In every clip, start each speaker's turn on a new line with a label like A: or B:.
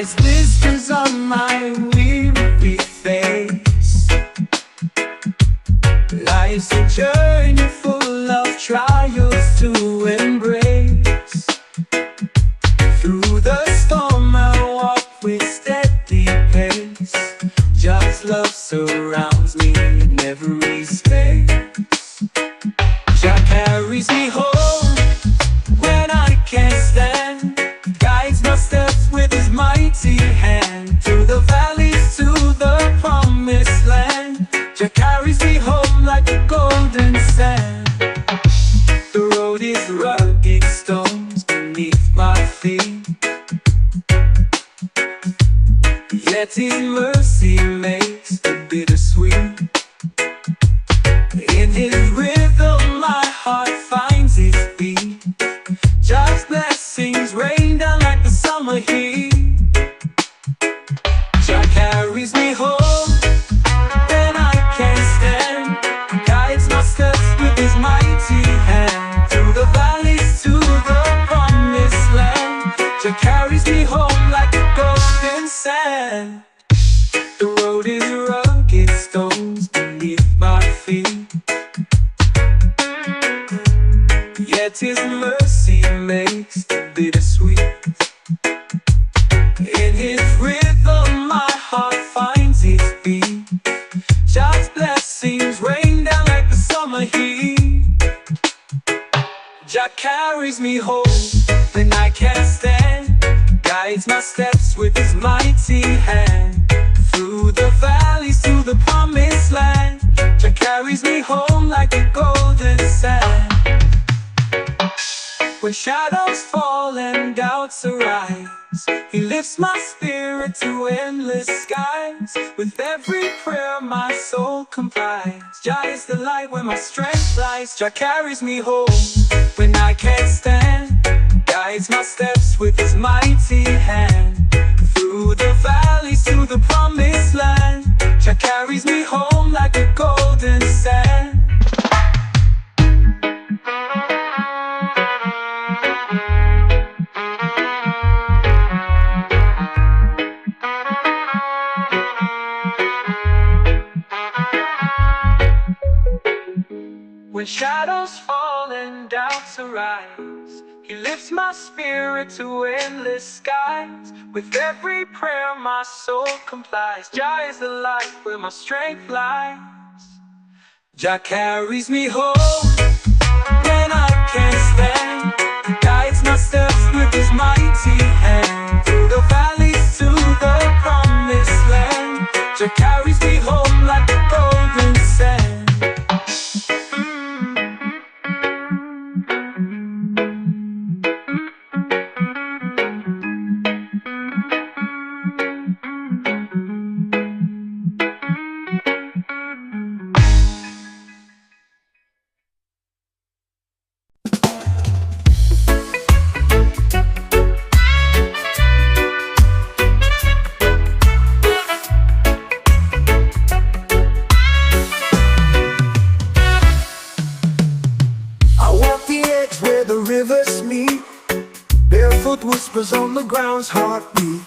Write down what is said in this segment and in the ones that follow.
A: Lies whispers on my weary face. Life's a journey full of trials to embrace. Through the storm I walk with steady pace. Just love surrounds me in every space. Jah carries me home when I can't stand. Guides my steps with his mighty hand. Through the valleys to the promised land. Jah carries me home like a golden sand. The road is rugged, stones beneath my feet. Yet his mercy makes it bittersweet. In his rhythm my heart finds its beat. Just blessings rain down like the summer heat. Jah carries me home when I can't stand. Guides my steps with his mighty hand. Through the valleys to the promised land. Jah carries me home like a golden sand. The road is rugged, stones beneath my feet. Yet his mercy makes it bittersweet. In his rhythm my heart finds its beat. Just blessings rain down like the summer heat. Jah carries me home when I can't stand. Guides my steps with his mighty hand. Through the valleys to the promised land. Jah carries me home like a golden sand. When shadows fall and doubts arise, he lifts my spirit to endless skies. With every prayer my soul complies. Jah is the light where my strength lies. Jah carries me home when I can't stand. Guides my steps with his mighty hand. Through the valleys to the promised land. Jah carries me home like a golden sand. When shadows fall and doubts arise, he lifts my spirit to endless skies. With every prayer my soul complies. Jah is the light where my strength lies. Jah carries me home when I can't stand. Guides my steps with his mighty hand. Through the valleys to the promised land. Jah carries me home like a golden sand. Whispers on the ground's heartbeat.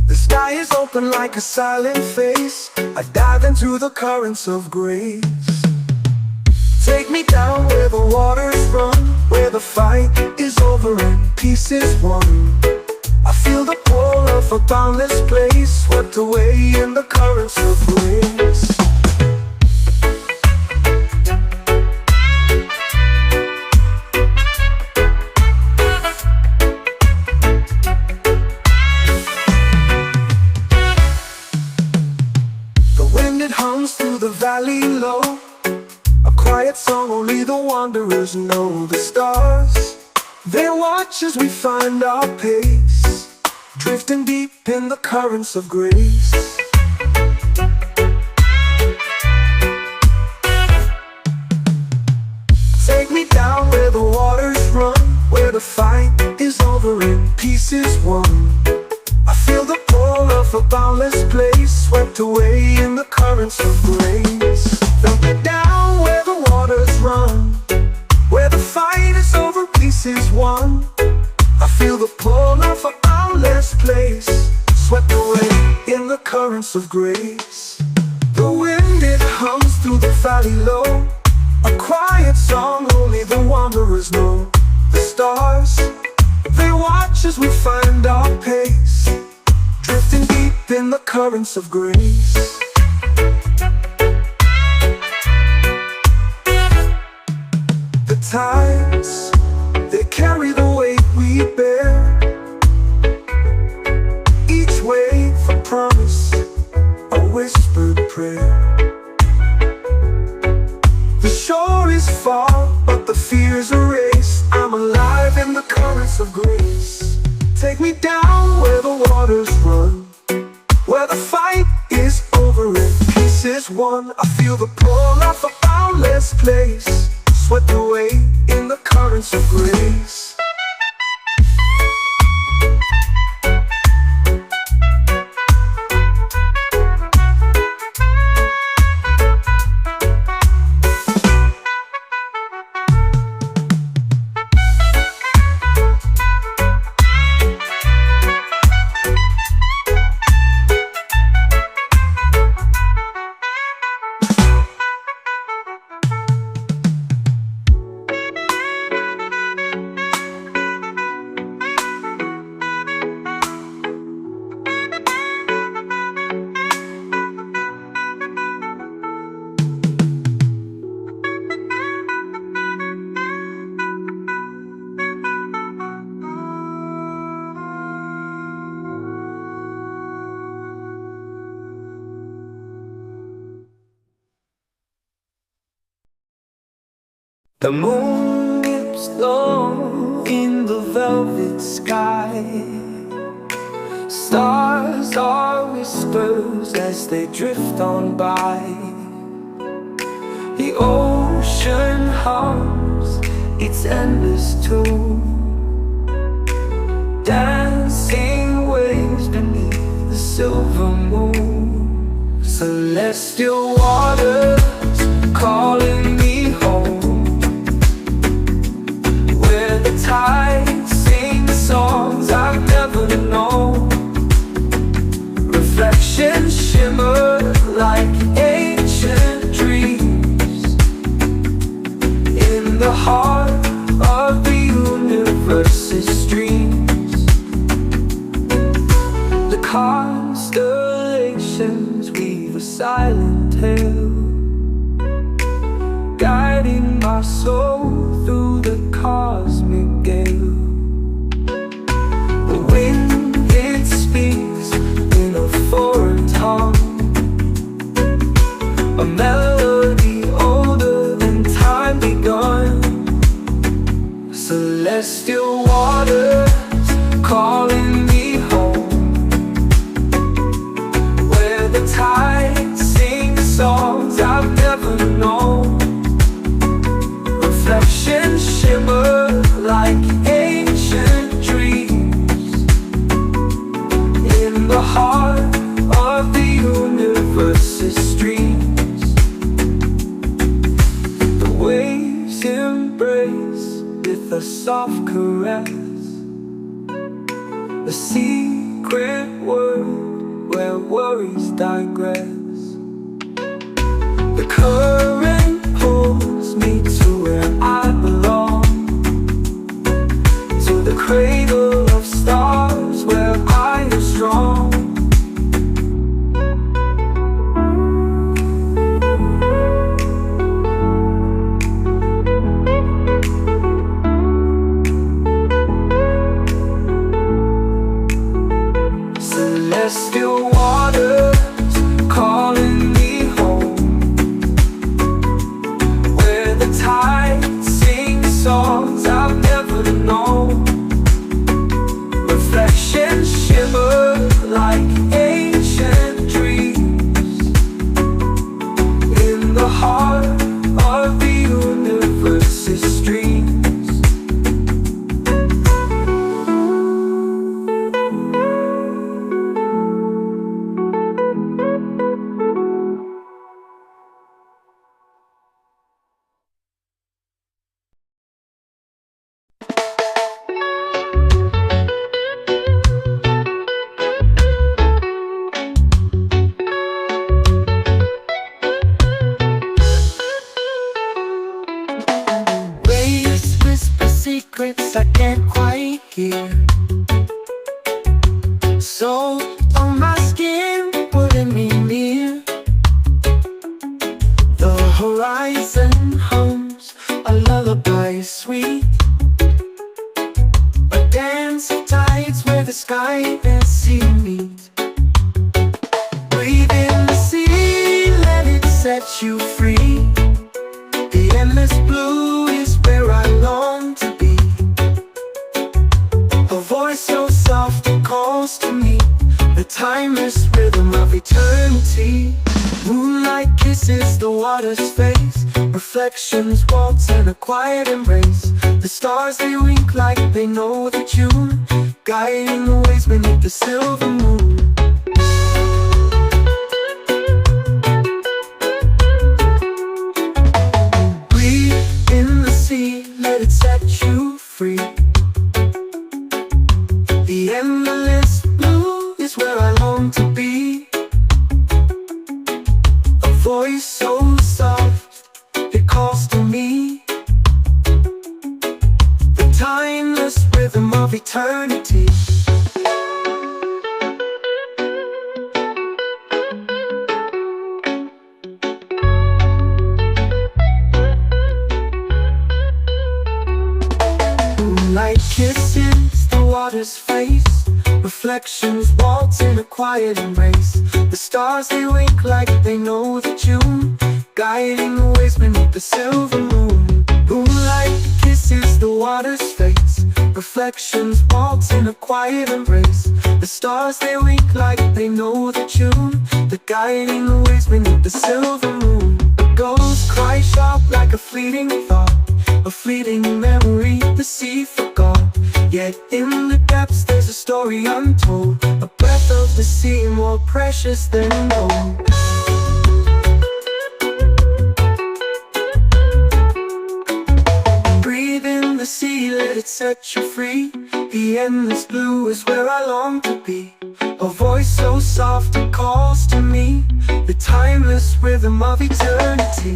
A: The sky is open like a silent face. I dive into the currents of grace. Take me down where the waters run, where the fight is over and peace is won. I feel the pull of a boundless place, swept away in the currents of grace. Through the valley low, a quiet song only the wanderers know. The stars, they watch as we find our pace, drifting deep in the currents of grace. Take me down where the waters run, where the fight is over and peace is won. I feel the pull of a boundless place, swept away in the currents of grace. Dump me down where the waters run, where the fight is over, peace is won. I feel the pull of a boundless place, swept away in the currents of grace. The wind, it hums through the valley low, a quiet song only the wanderers know. The stars, they watch as we find our pace, drifting deep in the currents of grace. The tides, they carry the weight we bear, each wave a promise, a whispered prayer. The shore is far, but the fears erased. I'm alive in the currents of grace. Take me down where the waters run, where the fight is over and peace is won. I feel the pull of a boundless place, swept away in the currents of grace. The moon dips low in the velvet sky. Stars are whispers as they drift on by. The ocean hums its endless tune, dancing waves beneath the silver moon. Celestial waters calling me home, the tides sing songs I've never known. Reflections shimmer like ancient dreams in the heart of the universe's streams. The constellations weave a silent tale, guiding my soul through the cosmic gale. The wind, it speaks in a foreign tongue, a melody older than time begun. Celestial waters calling me home, where the tides sing songs I've never known. Reflections shimmer like ancient dreams in the heart of the universe's streams. The waves embrace with a soft caress, a secret word where worries digress. The current pulls me to where I belong, to the cradle of stars where I am strong. Celestial waters calling me home, where the tides sing songs I've never known. Reflections shimmer like ancient dreams in the heart of the universe's streams. set you free. The endless blue is where I long to be. A voice so soft it calls to me, the timeless rhythm of eternity. Moonlight kisses the water's face, reflections waltz in a quiet embrace. The stars they wink like they know the tune, guiding the ways beneath the silver moon. Breathe in the sea, let it set you free. The endless blue is where I long to be. A voice so soft, it calls to me, the timeless rhythm of eternity. Moonlight kisses the water's face, reflections waltz in a quiet embrace. The stars they wink like they know the tune, guiding the ways beneath the silver moon. Moonlight kisses the water's face, reflections waltz in a quiet embrace. The stars they wink like they know the tune, the guiding the ways beneath the silver moon. The gulls cry sharp like a fleeting thought, a fleeting memory the sea forgot. Yet in the depths there's a story untold, a breath of the sea more precious than gold. Breathe in the sea, let it set you free. The endless blue is where I long to be. A voice so soft it calls to me, the timeless rhythm of eternity.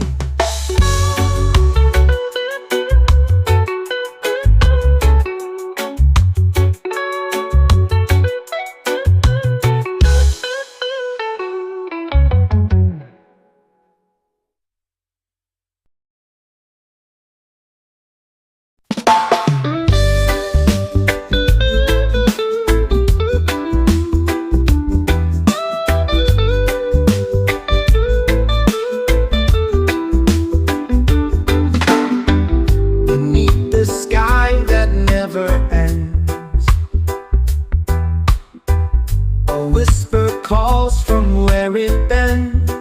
B: Calls from where it bends.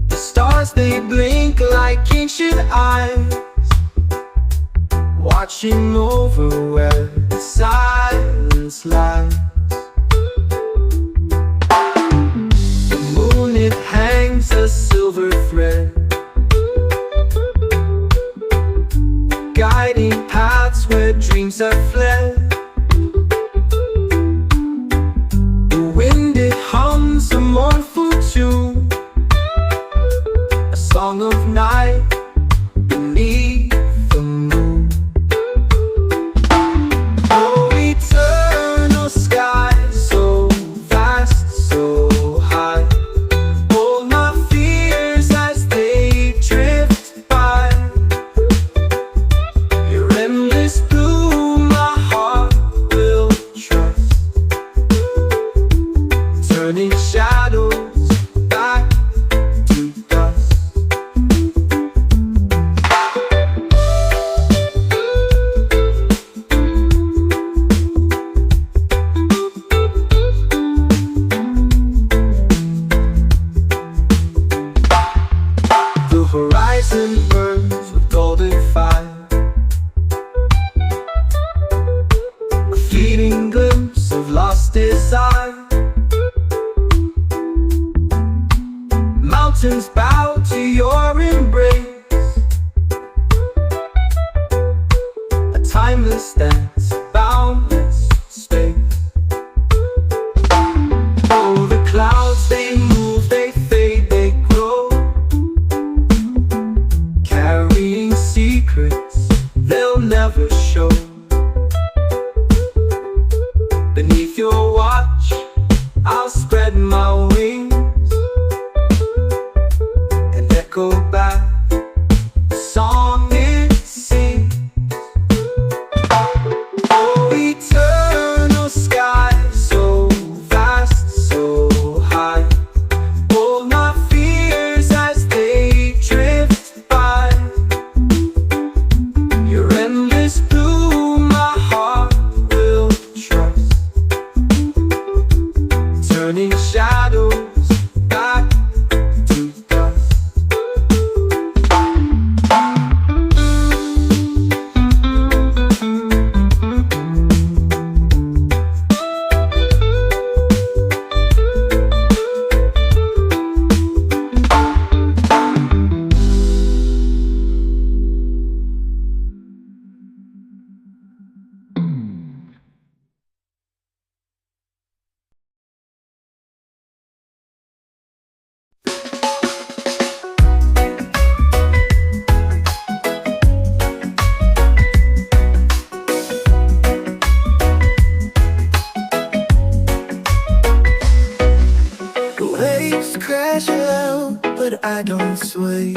B: The stars they blink like ancient eyes, watching over where the silence lies. The moon it hangs a silver thread, guiding paths where dreams have fled. A mournful tune, a song of night beneath the moon. Oh, eternal sky, so vast, so high. Hold my fears as they drift by. Your endless blue, my heart will trust, turning shadows back to dust. The horizon burns with golden fire, a fleeting glimpse of lost desire. Mountains bow to your embrace, a timeless dance, boundless space. Oh, the clouds they move, they fade, they grow, carrying secrets they'll never show. Beneath your watch, I'll spread my wings,
A: crash out, but I don't sway.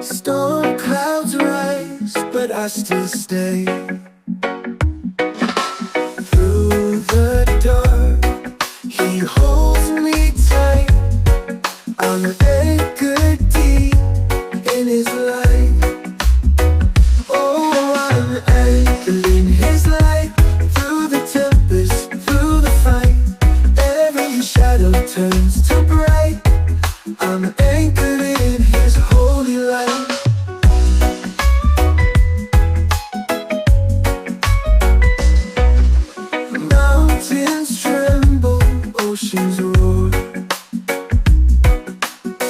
A: Storm clouds rise, but I still stay. Through the dark, he holds me tight. I'm anchored deep in his light. Oh, I'm anchored in his light. Through the tempest, through the fight, every shadow turns to bright. I'm anchored in his holy light. Mountains tremble, oceans roar,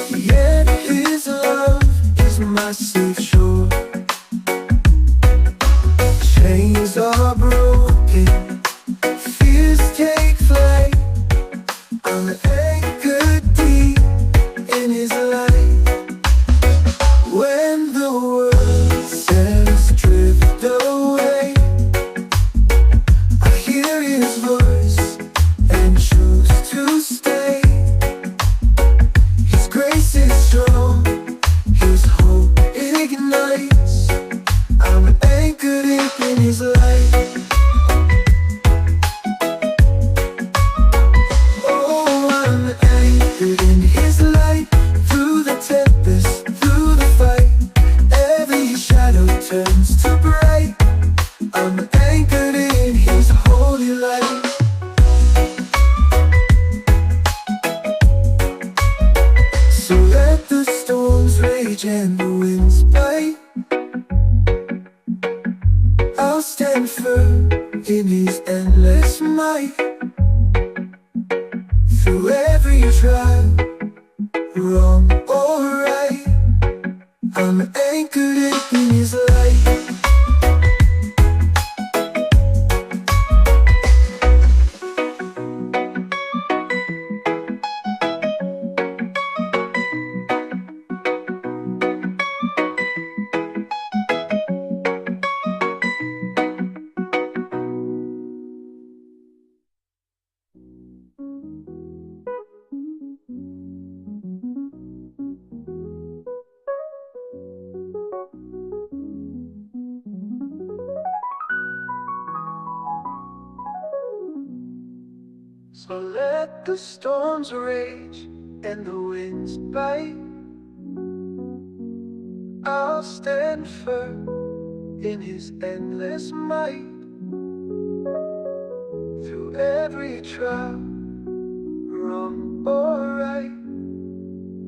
A: yet his love is my safe shore. Chains are broken, fears take flight. I'm anchored deep in his light. When the world says drift away, I hear his voice and choose to stay. His grace is strong, his hope ignites. I'm anchored deep in his light. Oh, I'm anchored in his light. Through the tempest, through the fight, every shadow turns to bright. I'm anchored in his holy light. So let the storms rage and the winds bite, I'll stand firm in his endless might. Through every trial, wrong or right, I'm anchored in his light. So let the storms rage and the winds bite, I'll stand firm in his endless might. Through every trial, wrong or right,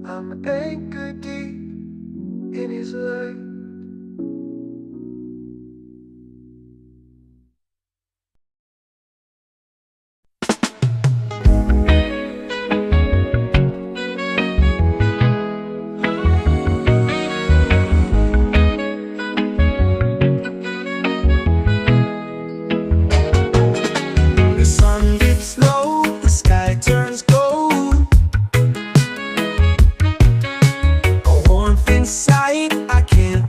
A: I'm anchored deep in his light. The sun dips low, the sky turns gold. A warmth inside I can't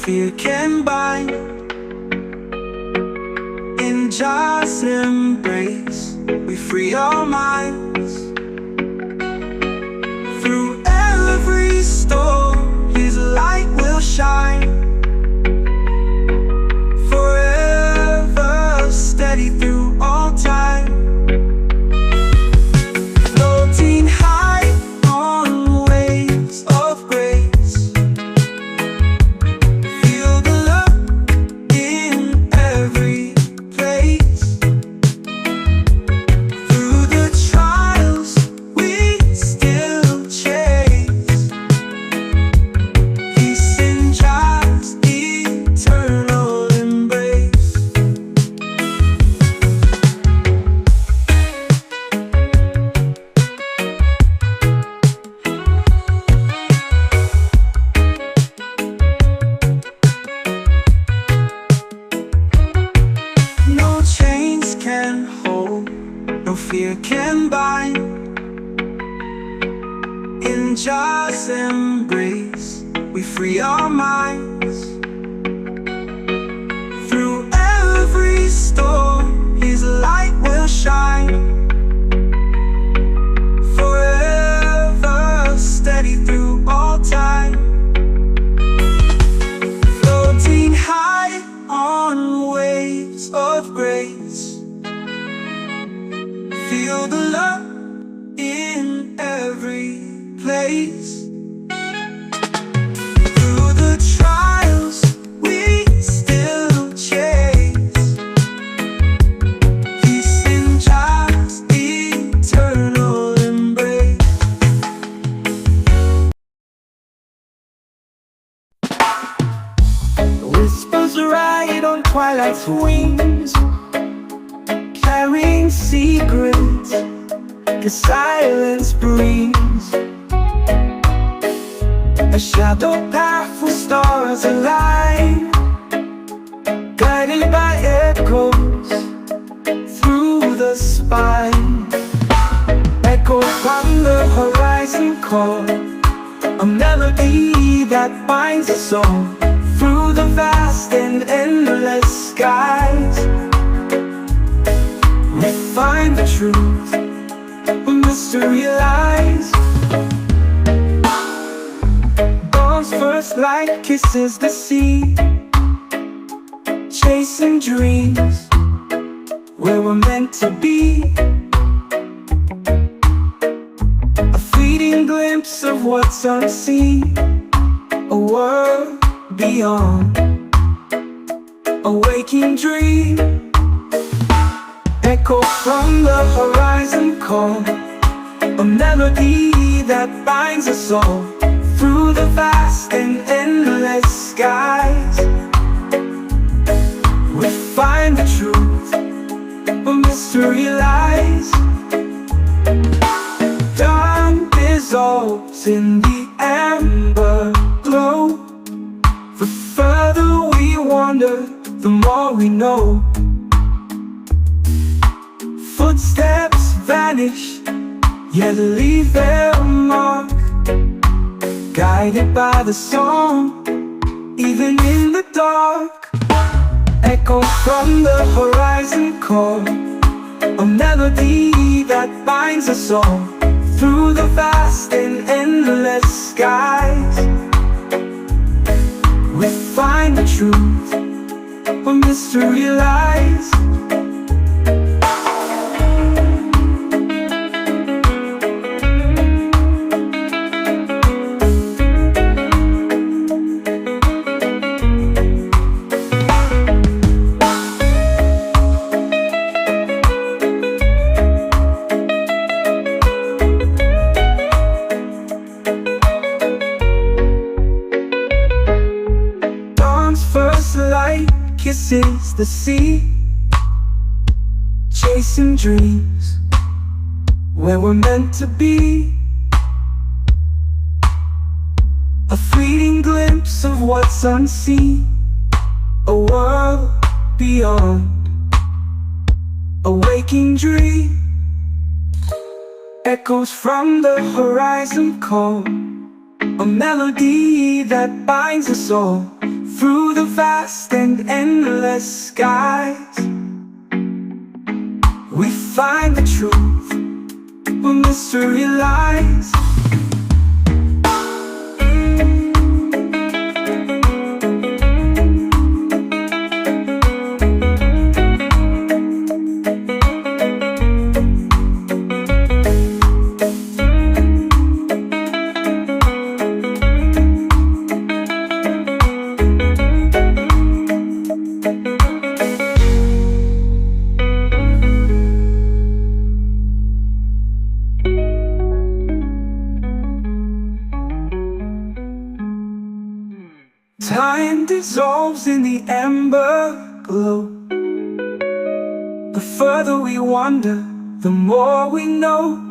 A: fear can bind. In Jah's embrace, we free our minds. Through every storm, His light will shine. Forever steady through all time. Floating high on waves of grace. Feel the love in every place. Through the trials we still chase. Peace in Jah's eternal embrace. No chains can hold, no fear can bind. In Jah's embrace, we free our minds. Through every storm, His light will shine. Forever steady through all time. Floating high on waves of grace. Feel the love in every place. Through the trials we still chase. Peace in Jah's eternal embrace. Whispers ride on twilight's wings, carrying secrets the silence brings. A shadow path with stars align, guided by echoes through the spine. Echoes from the horizon call, a melody that binds us all through the vast and endless skies. We find the truth where mystery lies. Dawn's first light kisses the sea, chasing dreams where we're meant to be. A fleeting glimpse of what's unseen, a world beyond, a waking dream. Echo from the horizon call, a melody that binds us all through the vast and endless skies. We find the truth where mystery lies. Dawn dissolves in the amber glow. The further we wander, the more we know. Footsteps vanish, yet leave their mark, guided by the song, even in the dark. Echoes from the horizon call, a melody that binds us all through the vast and endless skies. We find the truth where mystery lies. Kisses the sea, chasing dreams where we're meant to be. A fleeting glimpse of what's unseen, a world beyond, a waking dream. Echoes from the horizon call, a melody that binds us all Through the vast and endless skies, we find the truth where mystery lies. Time dissolves in the ember glow. The further we wander, the more we know.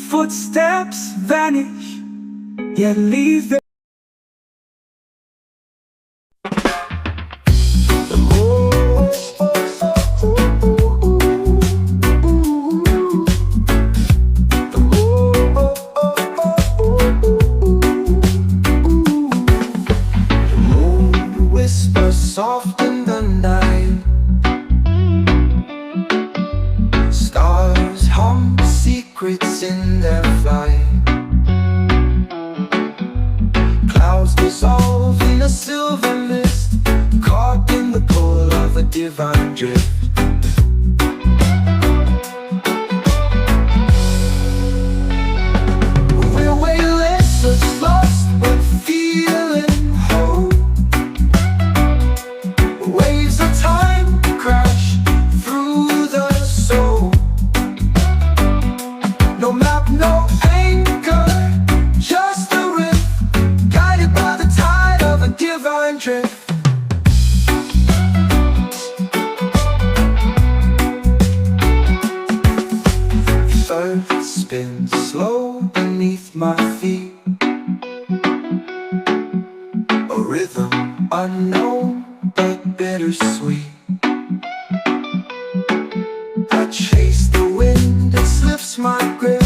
A: Footsteps vanish, yet leave their
B: soft in the night. Stars hum secrets in their flight. Clouds dissolve in a silver mist, caught in the pull of a divine drift. We're weightless, lost but feeling whole. Waves of time crash through the soul. No map, no anchor, just a rift, guided by the tide of a divine drift. The earth spins slow beneath my feet, a rhythm unknown but bittersweet. I chase the wind, it slips my grip,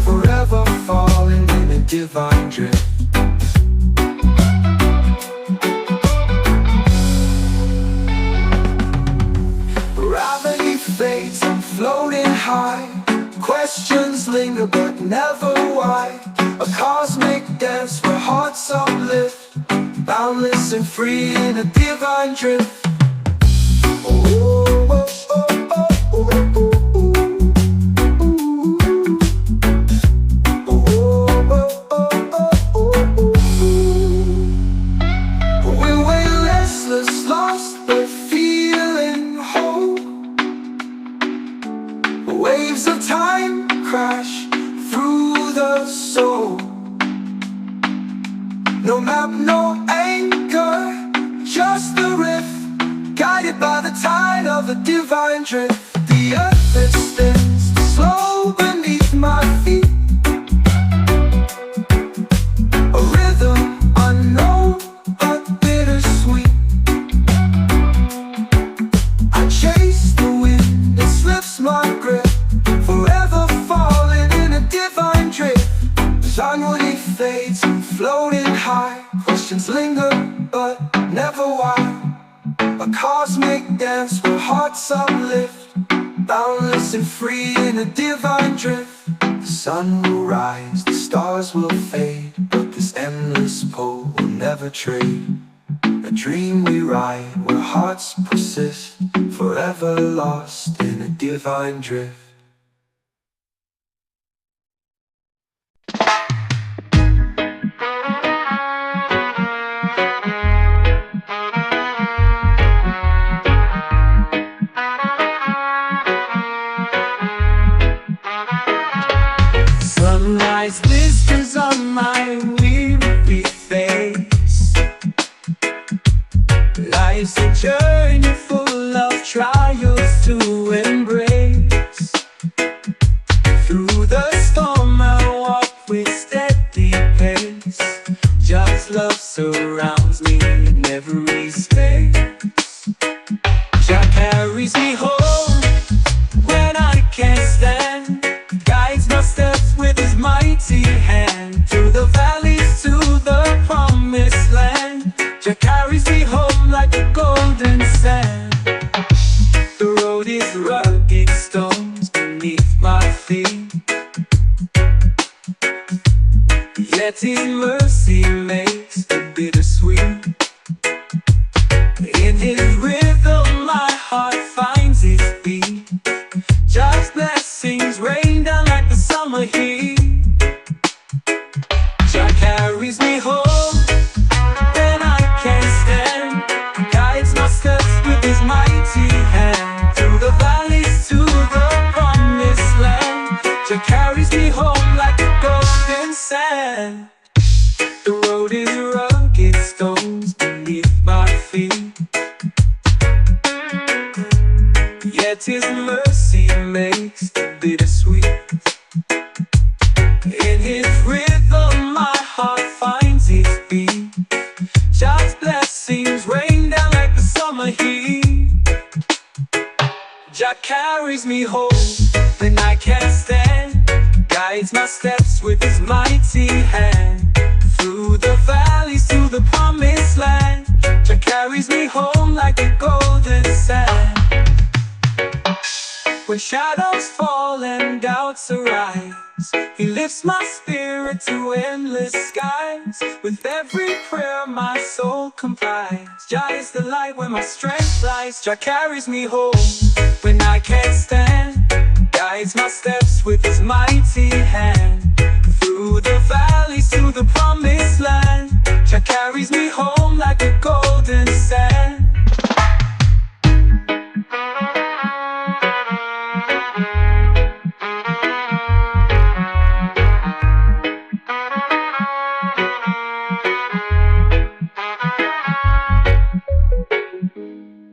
B: forever falling in a divine drift. Gravity fades, I'm floating high. Questions linger but never why. A cosmic dance where hearts uplift, boundless and free in a divine drift. We're way restless, lost but feeling whole. Waves of time crash through the soul. No map, no anchor, just the rift, guided by the tide of a divine drift. The earth it spins slow beneath my feet, a rhythm unknown but bittersweet. I chase the wind, it slips my grip, forever falling in a divine drift. Suddenly fades, I'm floating high. Questions linger, but never why. A cosmic dance where hearts uplift, boundless and free in a divine drift. The sun will rise, the stars will fade, but this endless pull will never trade. A dream we ride where hearts persist, forever lost in a divine drift.
A: Sunrise blisters on my weary face. Life's a journey full of trials to embrace. Through the storm I walk with steady pace. Just love surrounds me in every space. Jah carries me home when I can't stand, guides my steps with his mighty Yet his mercy makes it bittersweet. In his rhythm my heart finds its beat. Just blessings rain down like the summer heat. Jah carries me home when I can't stand, guides my steps with his mighty hand. Through the valleys to the promised land, Jah carries me home like a golden sand. The road is rugged, stones beneath my feet, yet his mercy makes it bittersweet. In his rhythm my heart finds its beat. Just blessings rain down like the summer heat. Jah carries me home when I can't stand, guides my steps with his mighty hand. Through the valleys to the promised land, Jah carries me home like a golden sand. When shadows fall and doubts arise, he lifts my spirit to endless skies. With every prayer my soul complies. Jah is the light where my strength lies. Jah carries me home when I can't stand, guides my steps with his mighty hand. Through the valleys to the promised land, Jah carries me home like a golden sand.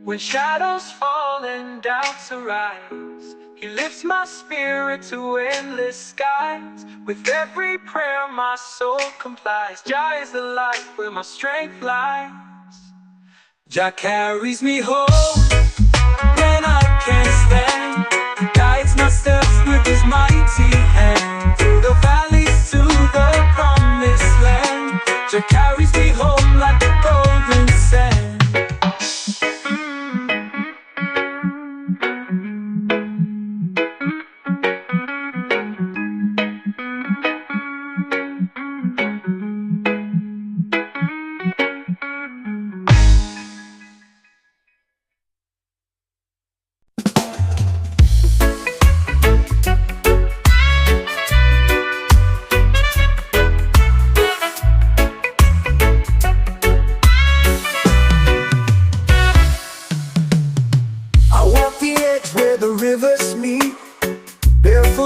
A: When shadows fall and doubts arise, he lifts my spirit to endless skies. With every prayer my soul complies. Jah is the light where my strength lies. Jah carries me home when I can't stand, guides my steps with his mighty hand. Through the valleys to the promised land, Jah carries me home like a golden sand.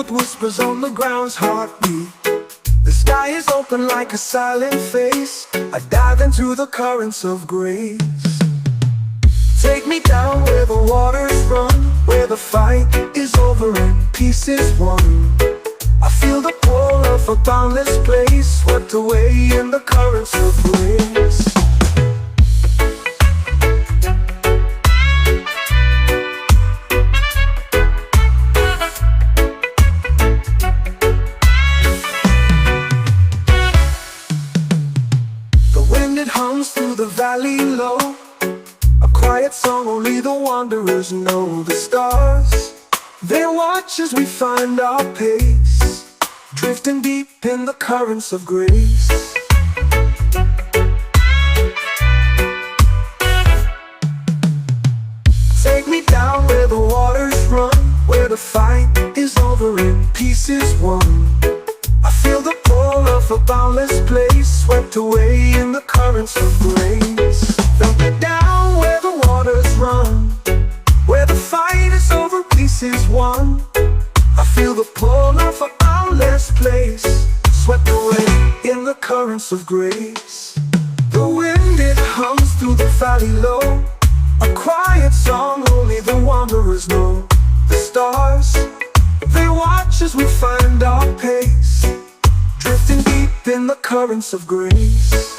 B: Whispers on the ground's heartbeat. The sky is open like a silent face. I dive into the currents of grace. Take me down where the waters run, where the fight is over and peace is won. I feel the pull of a boundless place, swept away in the currents of grace. Through the valley low, a quiet song only the wanderers know. The stars, they watch as we find our pace, drifting deep in the currents of grace. Take me down where the waters run, where the fight is over and peace is won. I feel the pull of a boundless place, swept away in the currents of grace. Dump me down where the waters run, where the fight is over, peace is won. I feel the pull of a boundless place, swept away in the currents of grace. The wind, it hums through the valley low, a quiet song only the wanderers know. The stars, they watch as we find our pace, drifting deep in the currents of grace.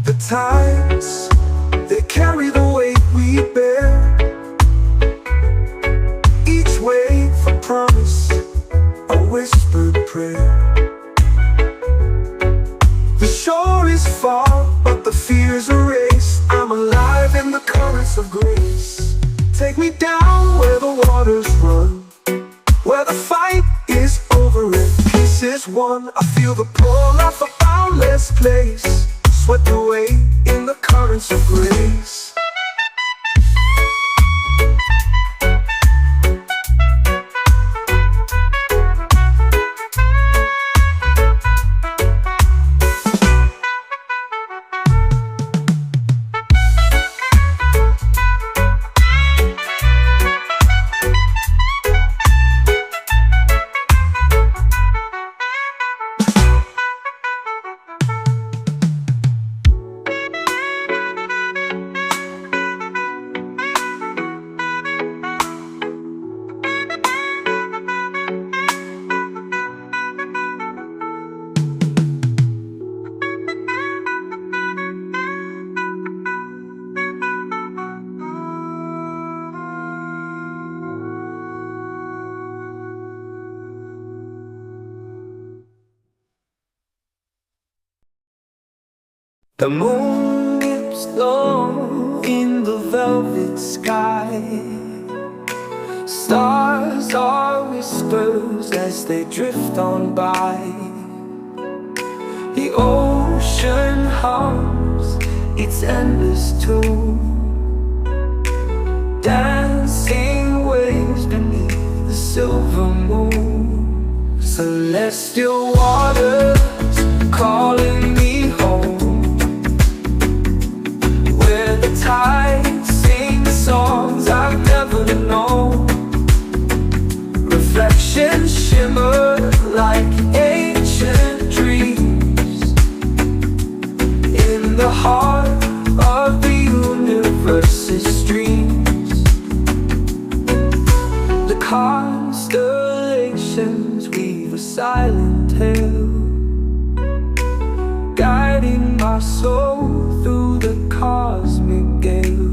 B: The tides, they carry the weight we bear, each wave a promise, a whispered prayer. The shore is far, but the fear's erased. I'm alive in the currents of grace. Take me down where the waters run, where the fight is over and peace is won. I feel the pull of a boundless place, swept away in the currents of grace. The moon dips low in the velvet sky. Stars are whispers as they drift on by. The ocean hums its endless tune, dancing waves beneath the silver moon. Celestial waters calling me home, the tide sings songs I've never known. Reflections shimmer like ancient dreams in the heart of the universe's streams. The constellations weave a silent tale, guiding my soul through the cosmic gale.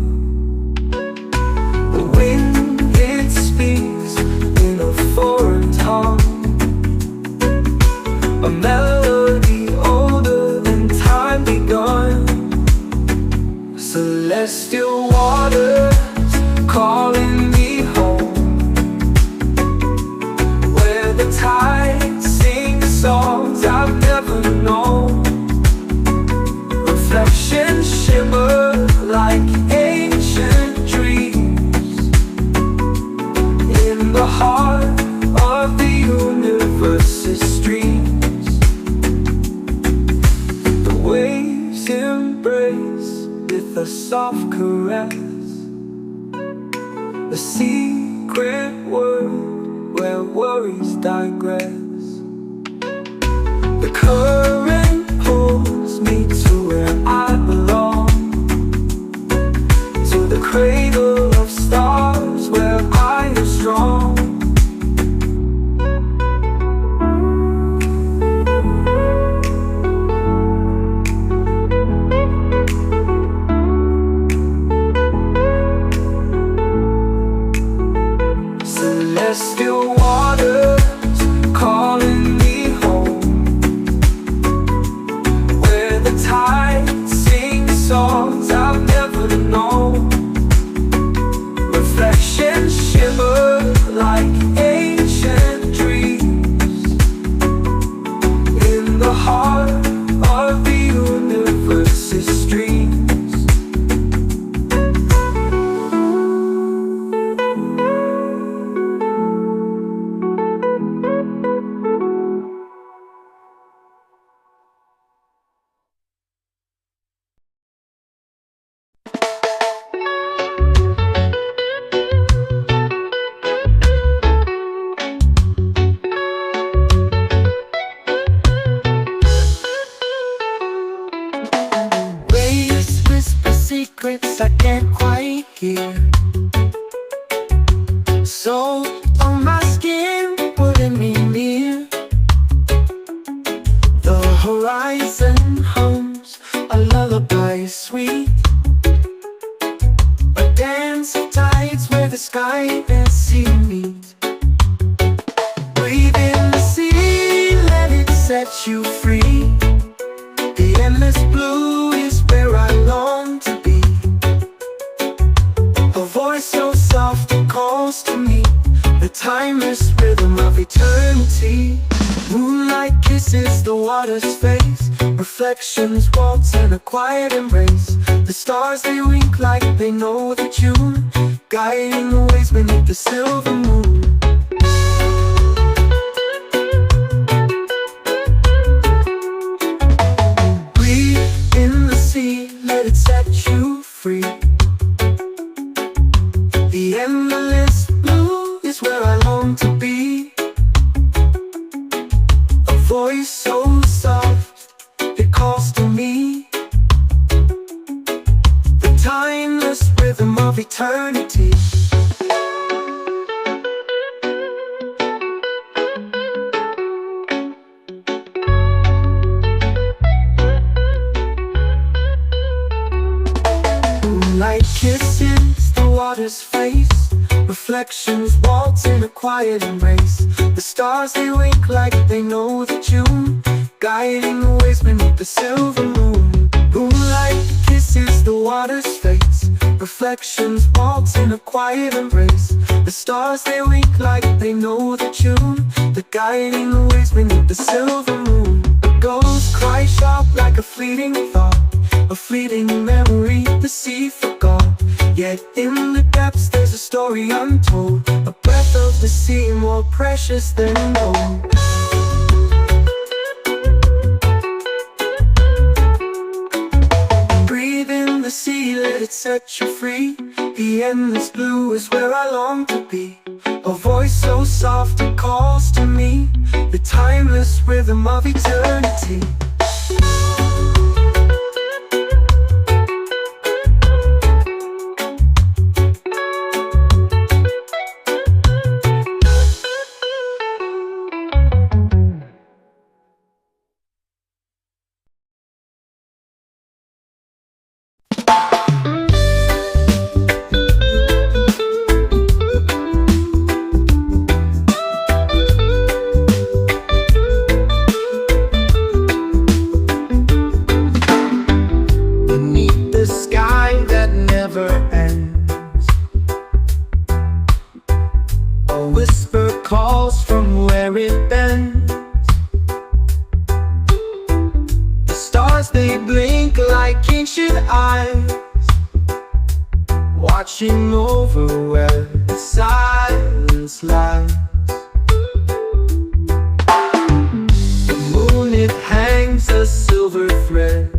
B: The wind, it speaks in a foreign tongue, a melody older than time begun. Celestial waters calling me home, where the tide sings songs I've never known. Reflections shimmer like ancient dreams in the heart of the universe's streams. The waves embrace with a soft caress, a secret word where worries digress. The current pulls me to where I belong, to the cradle of stars where I am strong. Celestial waters calling me home, where the tide sings songs I've never known. Reflections shimmer like ancient dreams in the heart of the universe's streams. Secrets I can't quite hear, so on my skin, pulling me near. The horizon hums a lullaby sweet, a dance of tides where the sky and sea meet. Breathe in the sea, let it set you free. The endless blue is where I long to be. A voice so soft it calls to me, the timeless rhythm rhythm of eternity. Moonlight kisses the water's face, reflections waltz in a quiet embrace. The stars they wink like they know the tune, guiding the ways beneath the silver moon. Breathe in the sea, let it set you free. The endless blue is where I long to be. A voice so soft, it calls to me. The timeless rhythm of eternity. Moonlight kisses the water's face, reflections waltz in a quiet embrace. The stars they wink like they know the tune, guiding the ways beneath the silver moon. Moonlight kisses the water's face, reflections waltz in a quiet embrace. The stars they wink like they know the tune, they're guiding the ways beneath the silver moon. A ghost cries sharp like a fleeting thought, a fleeting memory the sea forgot. Yet in the depths there's a story untold, a breath of the sea more precious than gold. Breathe in the sea, let it set you free. The endless blue is where I long to be. A voice so soft it calls to me, the timeless rhythm of eternity. Calls from where it bends. The stars they blink like ancient eyes, watching over where the silence lies. The moon it hangs a silver thread,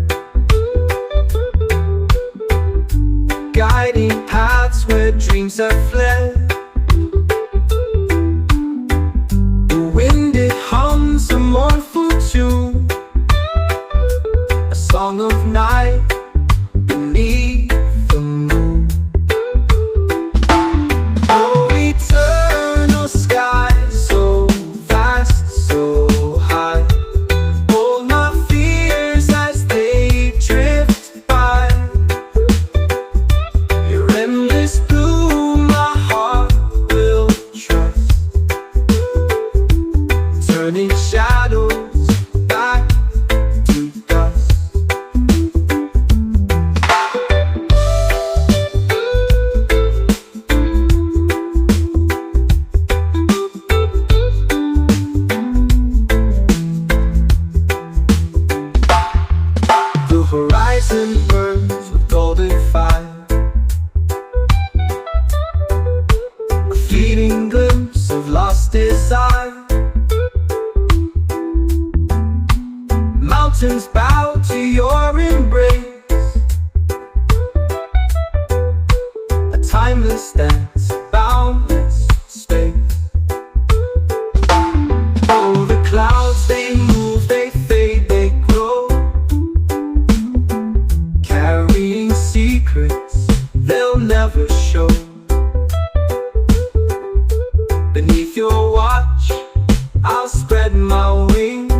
B: guiding paths where dreams have fled. Hums a mournful tune, a song of night beneath the moon. Oh, eternal sky, so vast, so high, hold my fears as they drift by. Your endless blue, my heart will trust, turning shadows back to dust. The horizon burns with golden fire, a fleeting glimpse of lost desire. Mountains bow to your embrace, a timeless dance, boundless space. Oh, the clouds they move, they fade, they grow, carrying secrets they'll never show. Beneath your watch, I'll spread my wings,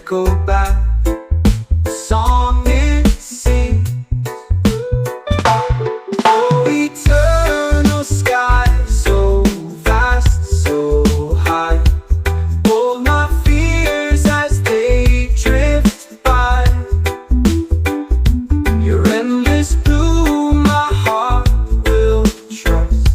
B: go back, the song it sings. Oh, eternal sky, so vast, so high, hold my fears as they drift by. Your endless blue, my heart will trust,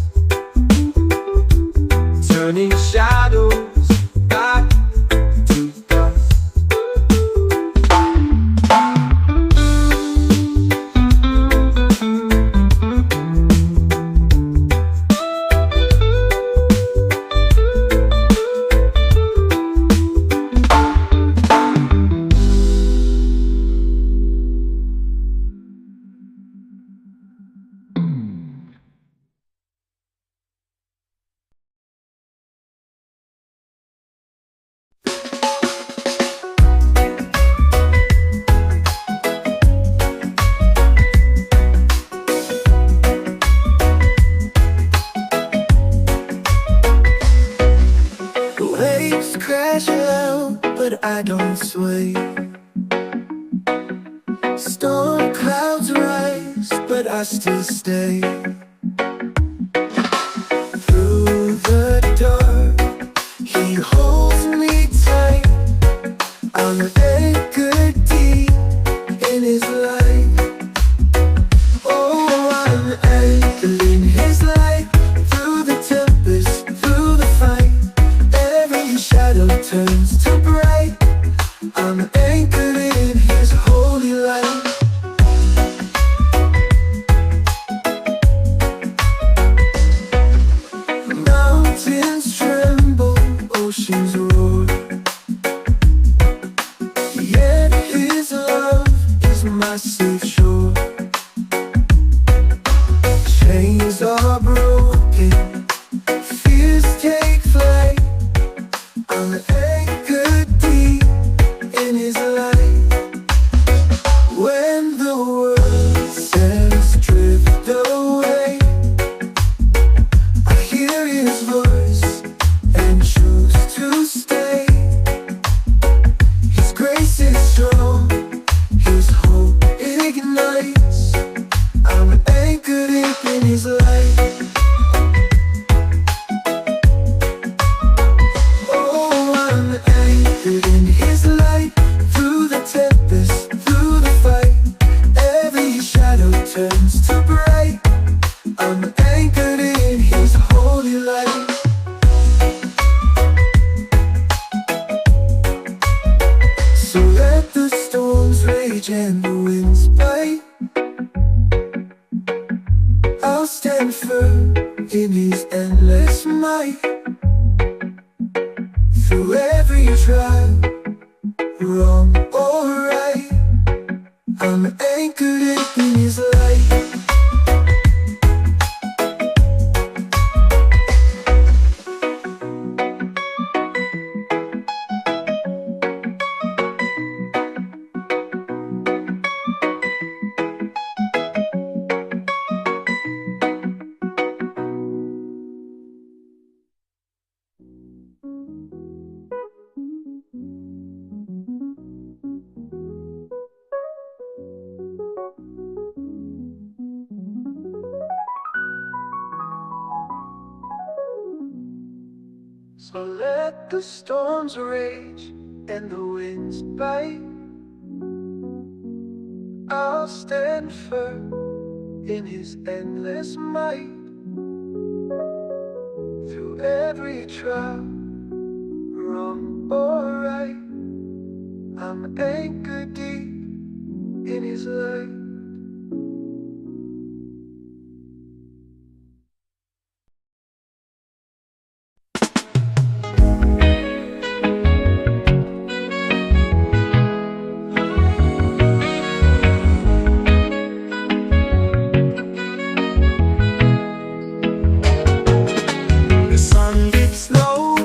B: but I don't sway. Storm clouds rise, but I still stay. Through the dark, he holds me tight. I'm anchored deep in his light. Oh, I'm anchored in his light. Through the tempest, through the fight, every shadow turns to bright. I'm anchored in his holy light. Mountains tremble, oceans roar, yet his love is my safe shore. Chains are broken, fears take flight. I'm anchored deep in his light. When the world says drift away, I hear his voice and choose to stay. His grace is strong, his hope ignites. I'm anchored deep in his light. Oh, I'm anchored in his light. Through the tempest, through the fight, every shadow turns to bright. I'm anchored in his holy light. So let the storms rage and the winds bite, I'll stand firm in his endless might. Through every trial, wrong or right, I'm anchored in his light. So let the storms rage and the winds bite, I'll stand firm in his endless might. Through every trial, wrong or right, I'm anchored deep in his light. The sun dips low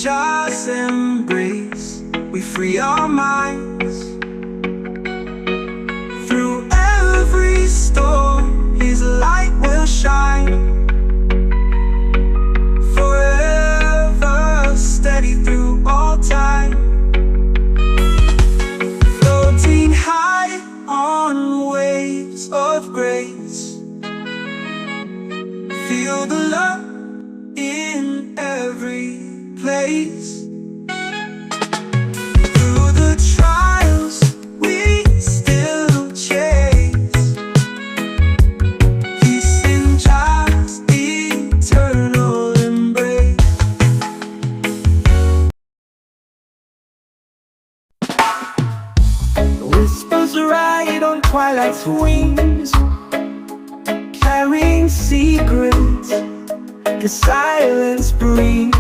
B: just embrace. We free our minds. Through every storm, His light will shine. Forever steady through all time. Floating high on waves of grace. Feel the love in every place. Through the trials we still chase. Peace in just eternal embrace. Whispers ride on twilight's wings, carrying secrets the silence brings.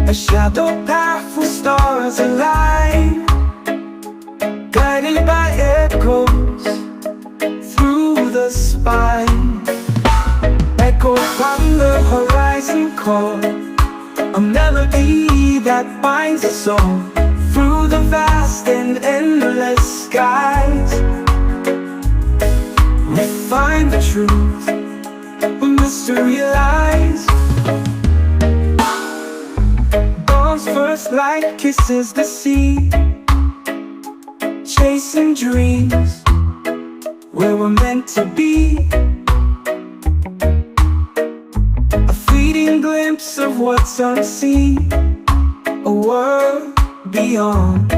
B: A shadow path with stars align, guided by echoes through the spine. Echoes from the horizon call, a melody that binds us all through the vast and endless skies. We find the truth where mystery lies. Dawn's first light kisses the sea, chasing dreams where we're meant to be. A fleeting glimpse of what's unseen, a world beyond,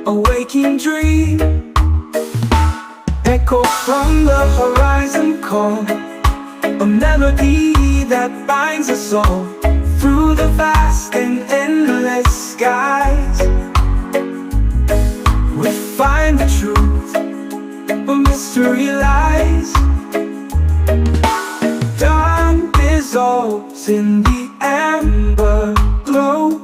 B: a waking dream. Echo from the horizon call, a melody that binds us all through the vast and endless skies. We find the truth where mystery lies. Dawn dissolves in the amber glow.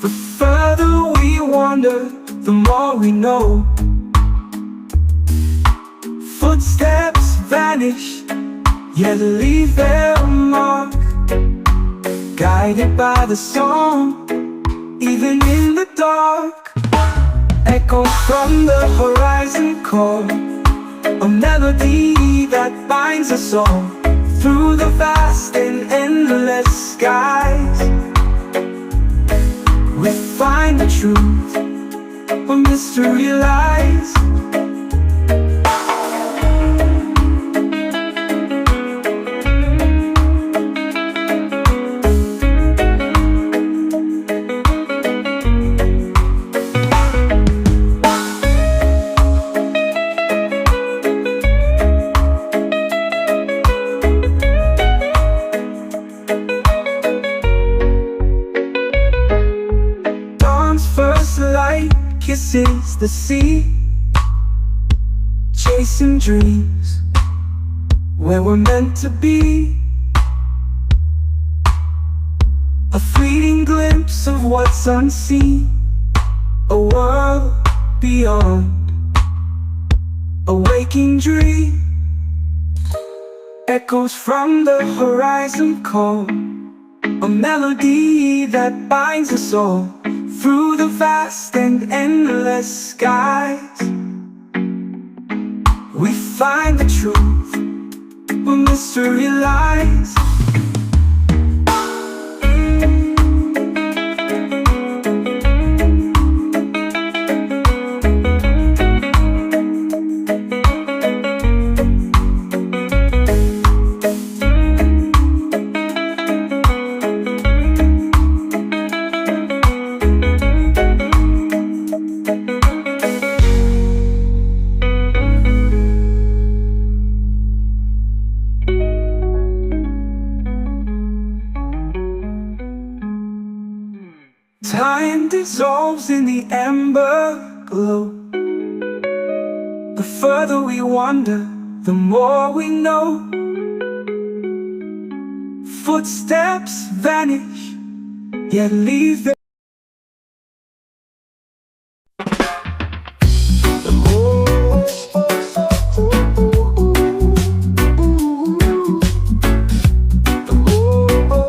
B: The further we wander, the more we know. Footsteps vanish, yet leave their mark, guided by the song, even in the dark. Echoes from the horizon call, a melody that binds us all through the vast and endless skies. We find the truth where mystery lies. Kisses the sea, chasing dreams where we're meant to be. A fleeting glimpse of what's unseen, a world beyond, a waking dream. Echoes from the horizon call, a melody that binds us all through the vast and endless skies. We find the truth where mystery lies. Time dissolves in the amber glow. The further we wander, the more we know. Footsteps vanish, yet leave their oh,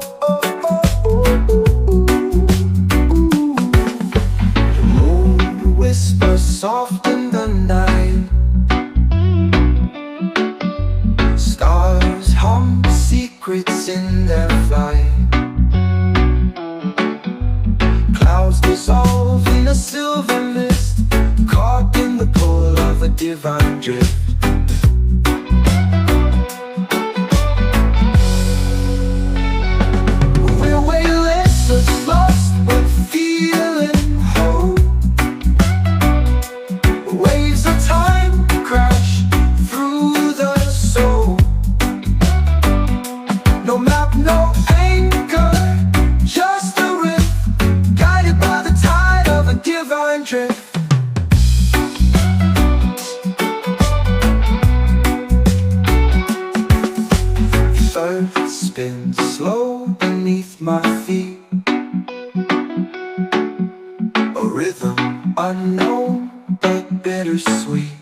B: secrets in their flight. Clouds dissolve in a silver mist, caught in the pull of a divine drift. We're weightless, lost but feeling whole. Waves of time crash through the soul. No map, no anchor, just a rift, guided by the tide of a divine drift. The earth spins slow beneath my feet, a rhythm unknown but bittersweet.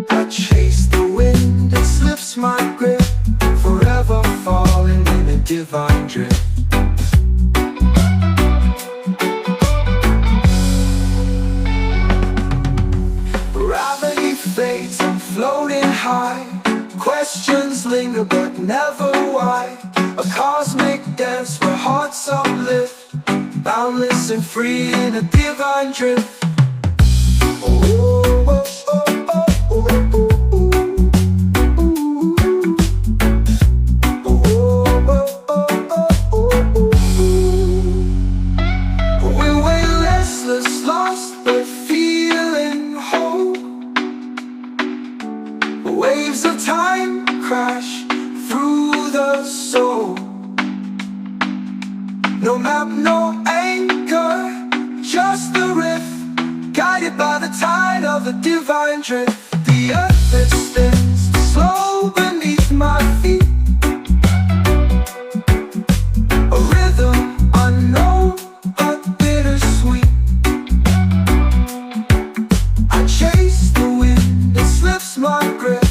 B: I chase the wind, it slips my grip, forever falling in a divine drift. Gravity fades, I'm floating high. Questions linger but never why. A cosmic dance where hearts uplift, boundless and free in a divine drift. Oh, oh, oh, oh, oh, oh. Waves of time crash through the soul. No map, no anchor, just the rift, guided by the tide of a divine drift. The earth that spins slow beneath my feet, a rhythm unknown but bittersweet. I chase the wind, it slips my grip,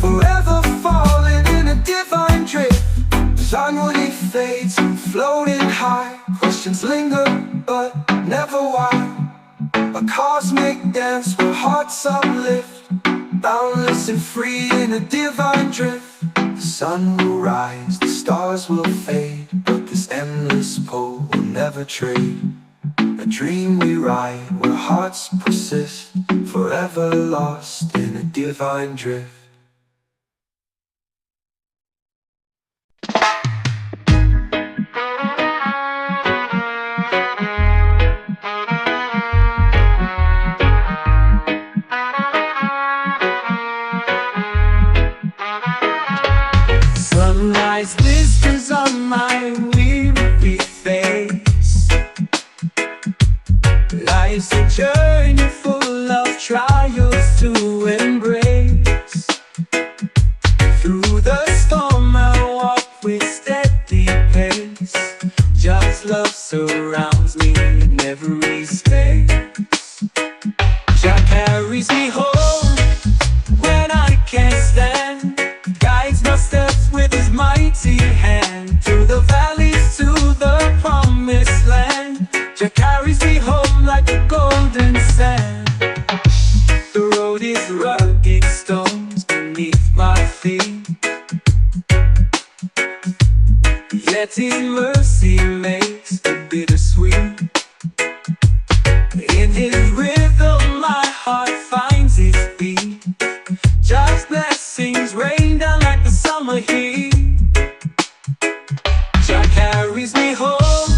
B: forever falling in a divine drift. Sunward fades, floating high. Questions linger, but never why. A cosmic dance where hearts uplift, boundless and free in a divine drift. The sun will rise, the stars will fade, but this endless pull will never trade. A dream we ride where hearts persist, forever lost in a divine drift.
A: Sunrise blisters on my weary face. Life's a journey full of trials to embrace. Through the storm I walk with steady pace. Just love surrounds me in every space. Jah carries me home when I can't stand, guides my steps with his mighty hand, through the valleys to the promised land. Jah carries me home like a golden sand. The road is rugged, stones beneath my feet, yet his mercy makes it bittersweet. In his rhythm my heart finds its beat. Just blessings rain down like the summer heat. Jah carries me home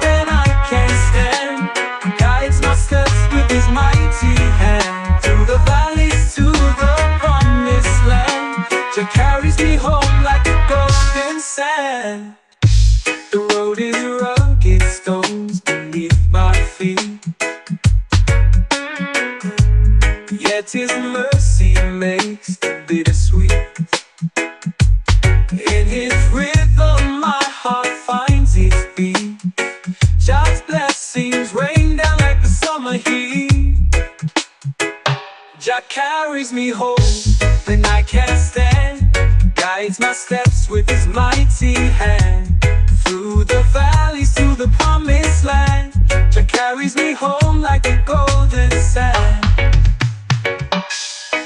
A: when I can't stand, guides my steps with his mighty hand, through the valleys to the promised land. Jah carries me home like a golden sand. The road is rugged, stones beneath my feet, yet his mercy makes it bittersweet. In his rhythm my heart finds its beat. Just blessings rain down like the summer heat. Jah carries me home when I can't stand, guides my steps with his mighty hand, through the valleys to the promised land. Jah carries me home like a golden sand.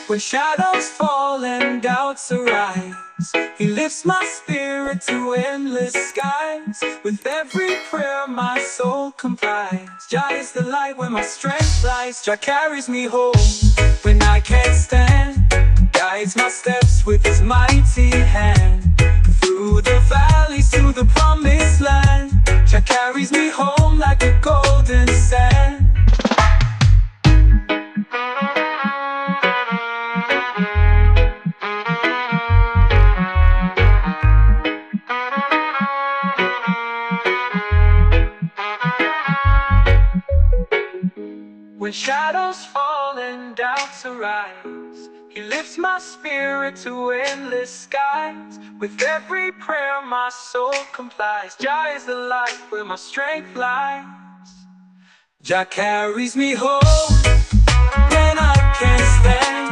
A: When shadows fall and doubts arise, rise. He lifts my spirit to endless skies. With every prayer my soul complies. Jah is the light where my strength lies. Jah carries me home when I can't stand. Guides my steps with his mighty hand. Through the valleys to the promised land. Jah carries me home like a golden sand. When shadows fall and doubts arise, he lifts my spirit to endless skies. With every prayer my soul complies. Jah is the light where my strength lies. Jah carries me home when I can't stand.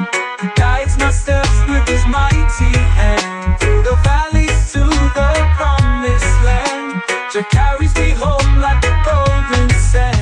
A: Guides my steps with his mighty hand. Through the valleys to the promised land. Jah carries me home like a golden sand.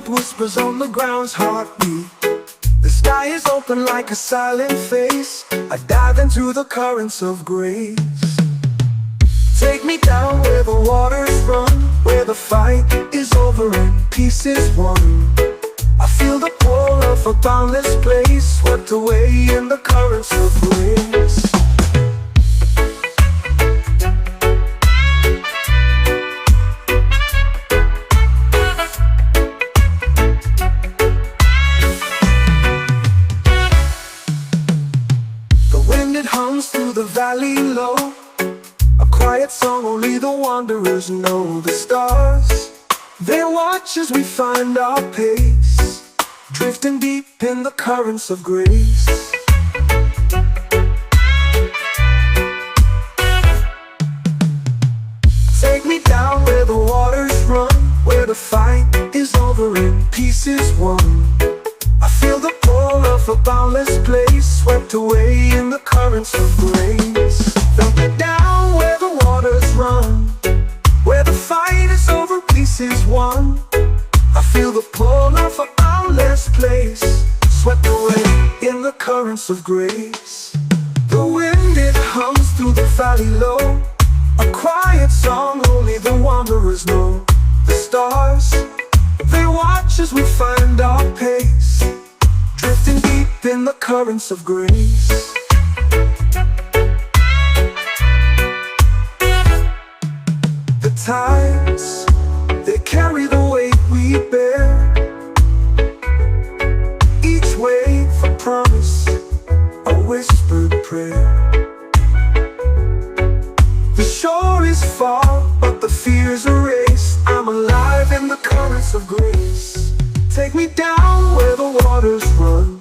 B: Whispers on the ground's heartbeat. The sky is open like a silent face. I dive into the currents of grace. Take me down where the waters run, where the fight is over and peace is won. I feel the pull of a boundless place, swept away in the currents of grace. Through the valley low, a quiet song only the wanderers know. The stars, they watch as we find our pace, drifting deep in the currents of grace. Take me down where the waters run, where the fight is over and peace is won. I feel the pull of a boundless place, swept away in the currents of grace. Dump me down where the waters run, where the fight is over, peace is won. I feel the pull of a boundless place, swept away in the currents of grace. The wind, it hums through the valley low, a quiet song only the wanderers know. The stars, they watch as we find our pace, drifting deep in the currents of grace. The tides, they carry the weight we bear. Each wave a promise, a whispered prayer. The shore is far, but the fears erased. I'm alive in the currents of grace. Take me down where the waters run,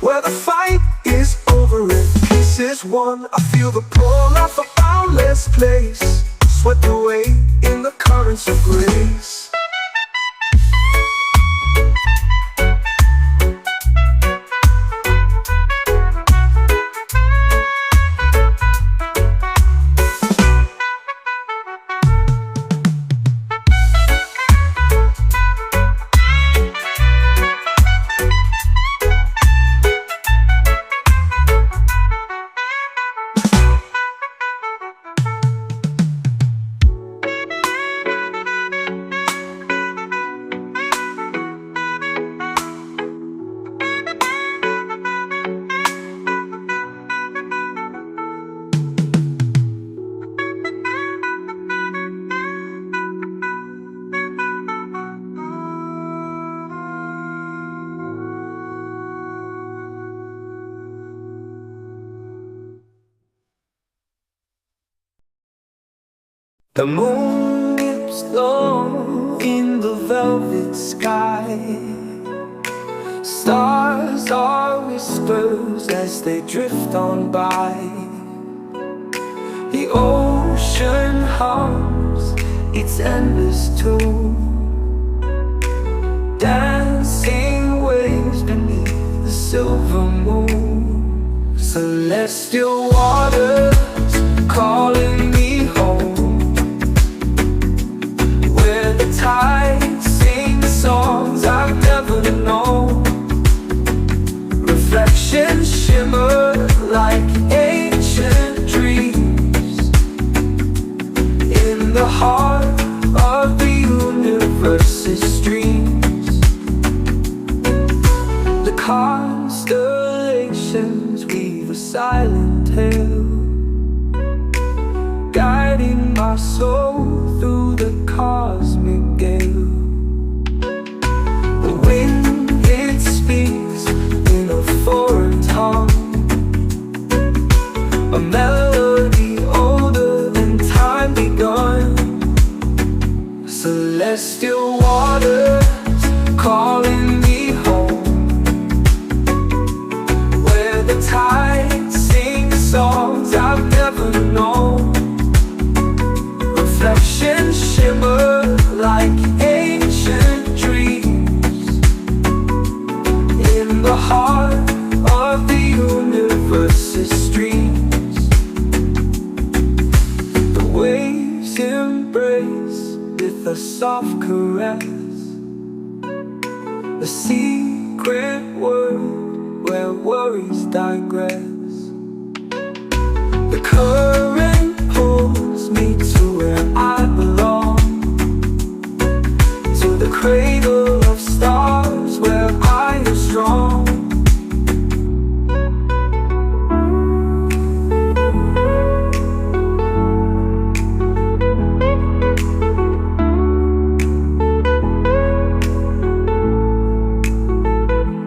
B: where the fight is over and peace is won. I feel the pull of a boundless place, swept away in the currents of grace. The moon dips low in the velvet sky. whispers as they drift on by. The ocean hums its endless tune, dancing waves beneath the silver moon. Celestial waters calling me home, where the tides sing songs I've never known. Reflections shimmer like ancient dreams in the heart of the universe's streams. The constellations weave a silent tale, guiding my soul through the cosmic gale. The wind, it speaks in a foreign tongue, a melody older than time begun. Celestial waters calling me home, where the tides sing songs I've never known. Reflections shimmer like ancient dreams in the heart of the universe's streams. The waves embrace with a soft caress, a secret word where worries digress. The current pulls me to where I belong, to the cradle of stars where I am strong.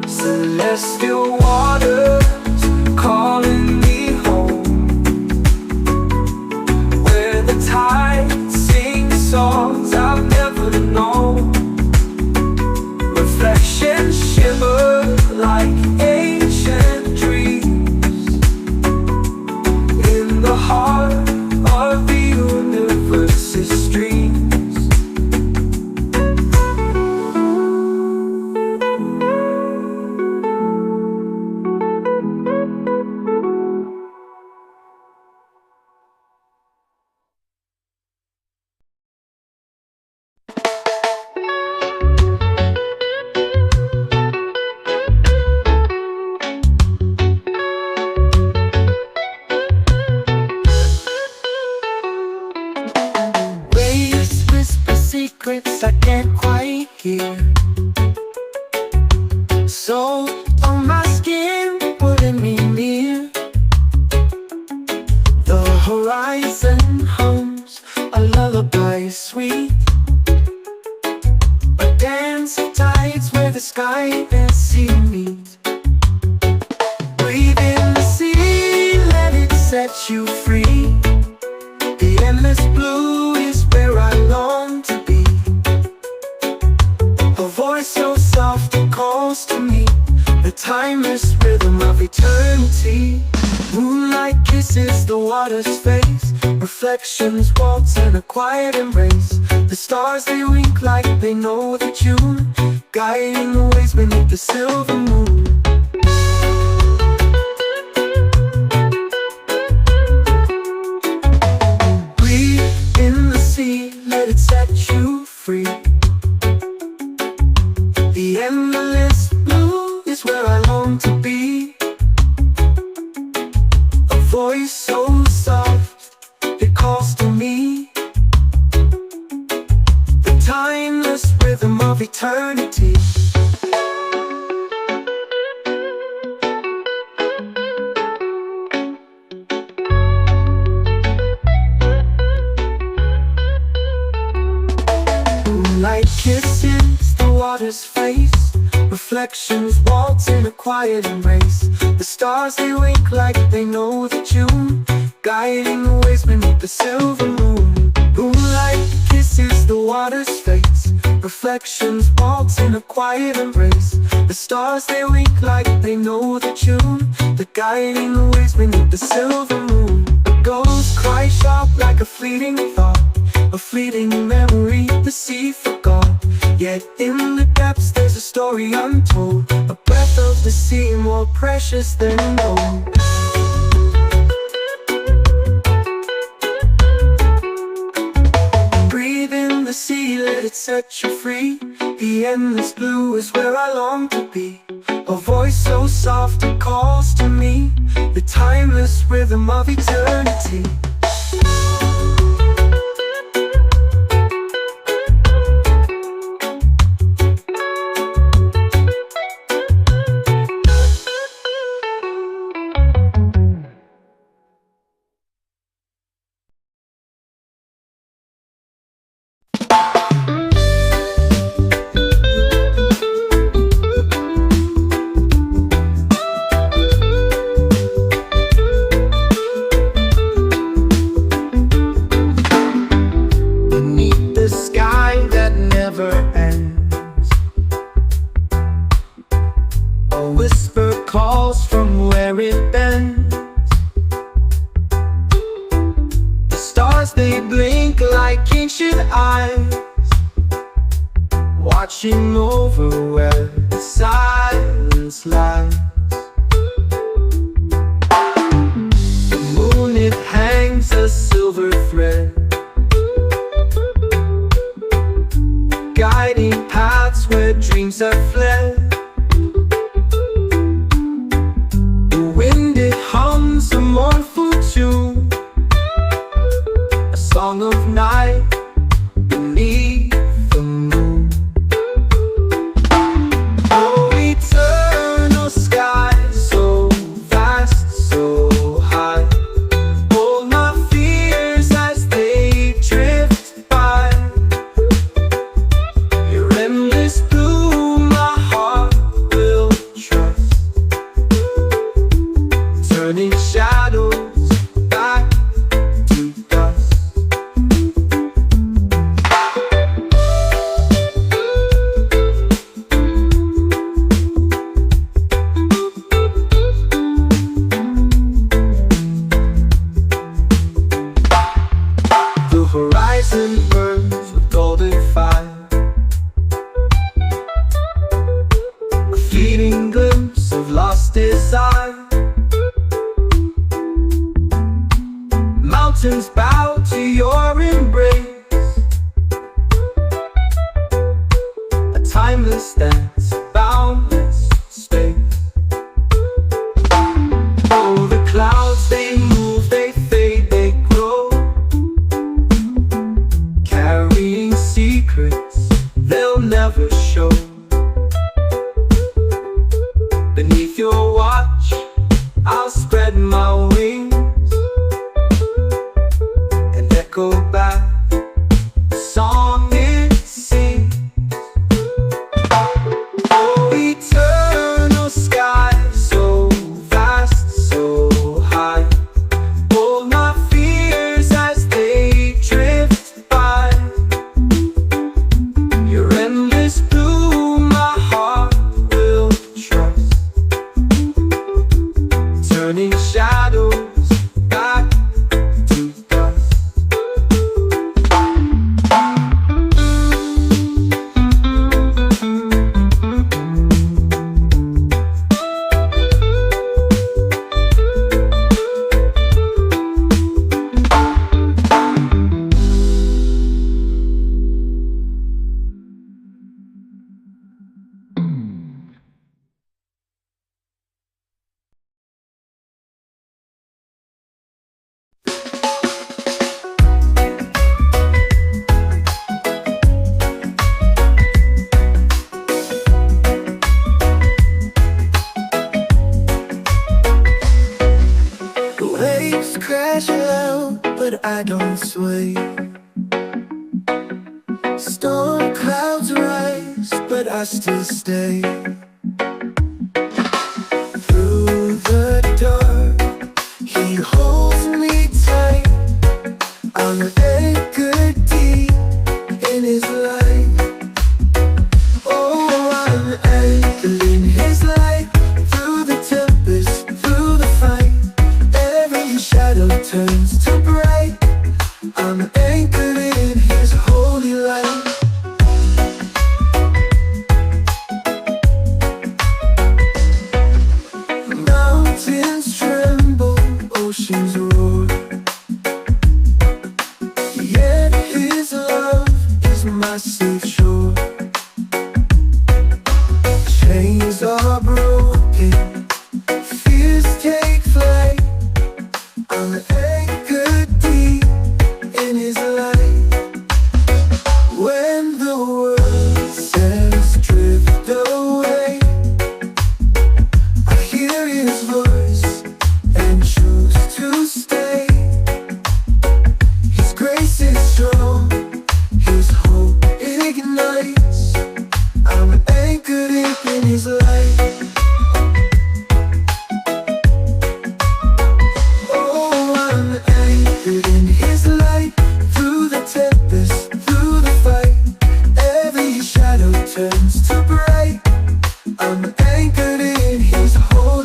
B: Celestial waters calling me home, where the tides sing songs I've never known. Reflections shimmer like ancient dreams in the heart of the universe's streams. Waves whisper secrets I can't quite hear, so on my skin pulling me near. The horizon hums a lullaby sweet, a dance of tides where the sky and sea meet. Breathe in the sea, let it set you free. The endless blue is where I long to be. A voice so soft it calls to me, the timeless rhythm of eternity. Moonlight kisses the water's face, reflections waltz in a quiet embrace. The stars they wink like they know the tune, guiding the waves beneath the silver moon. Breathe in the sea, let it set you free. The endless blue is where I long to be. A voice so soft, it calls to me. The timeless rhythm of eternity. Moonlight kisses the water's face, reflections waltz in a quiet embrace. The stars they wink like they know the tune, guiding the waves beneath the silver moon. Moonlight kisses the water's face, reflections waltz in a quiet embrace. The stars they wink like they know the tune. The guiding waves beneath the silver moon. The gulls cry sharp like a fleeting thought, a fleeting memory the sea forgot. Yet in the depths there's a story untold, a breath of the sea more precious than gold. Breathe in the sea, let it set you free. The endless blue is where I long to be. A voice so soft it calls to me, the timeless rhythm of eternity.
A: Calls from where it bends. The stars they blink like ancient eyes, watching over where the silence lies. The moon it hangs a silver thread, guiding paths where dreams have fled. Hums a mournful tune, a song of night beneath the moon. Oh, eternal sky, so vast, so high. Hold my fears as they drift by. Your endless blue, my heart will trust. Turning shadows back to dust. The horizon burns with golden fire, a fleeting glimpse of lost desire. Mountains bow to your embrace, a timeless dance, boundless space. Oh, the clouds they move, they fade, they grow, carrying secrets they'll never show. Beneath your watch, I'll spread my wings, go back, the song it sings. Oh, eternal sky, so vast, so high. Hold my fears as they drift by. Your endless blue, my heart will trust. Turning shadows back to dust.
B: Crash out, but I don't sway. Storm clouds rise, but I still stay. Through the dark, he holds me tight. I'm anchored deep in his light. Oh, I'm anchored.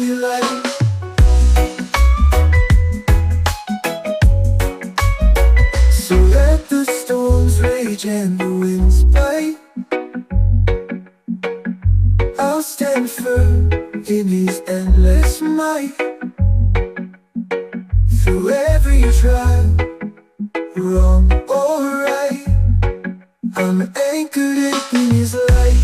B: light. So let the storms rage and the winds bite. I'll stand firm in His endless might. Through every trial, wrong or right, I'm anchored in His light.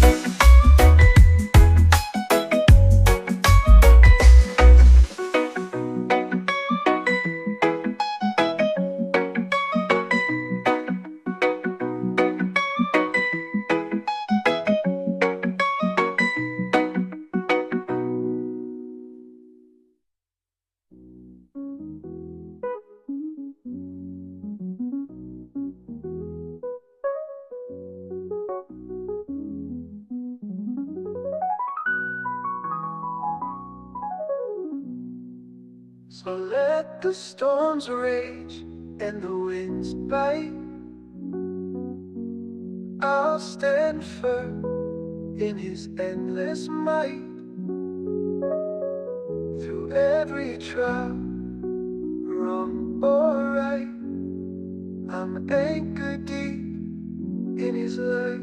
B: So let the storms rage and the winds bite. I'll stand firm in His endless might. Through every trial, wrong or right, I'm anchored deep in His light.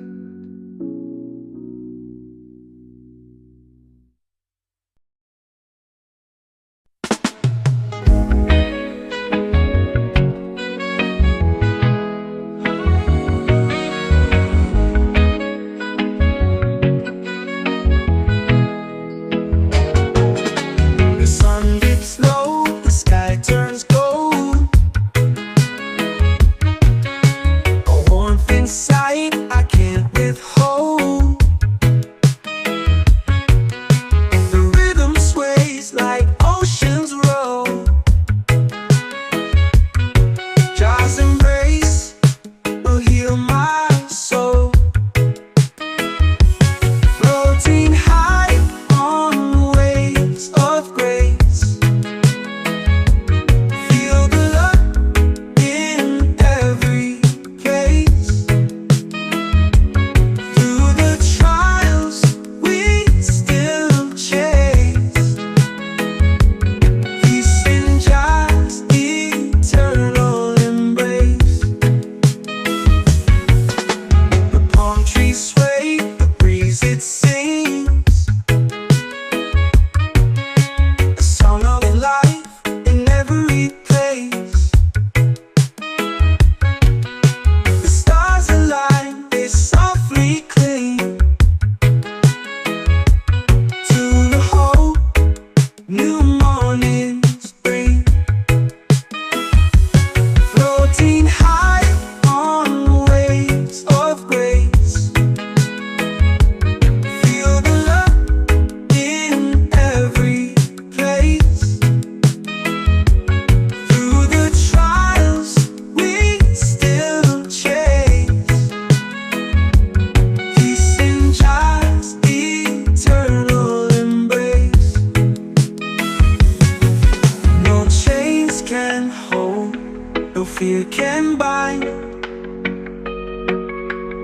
B: fear can bind.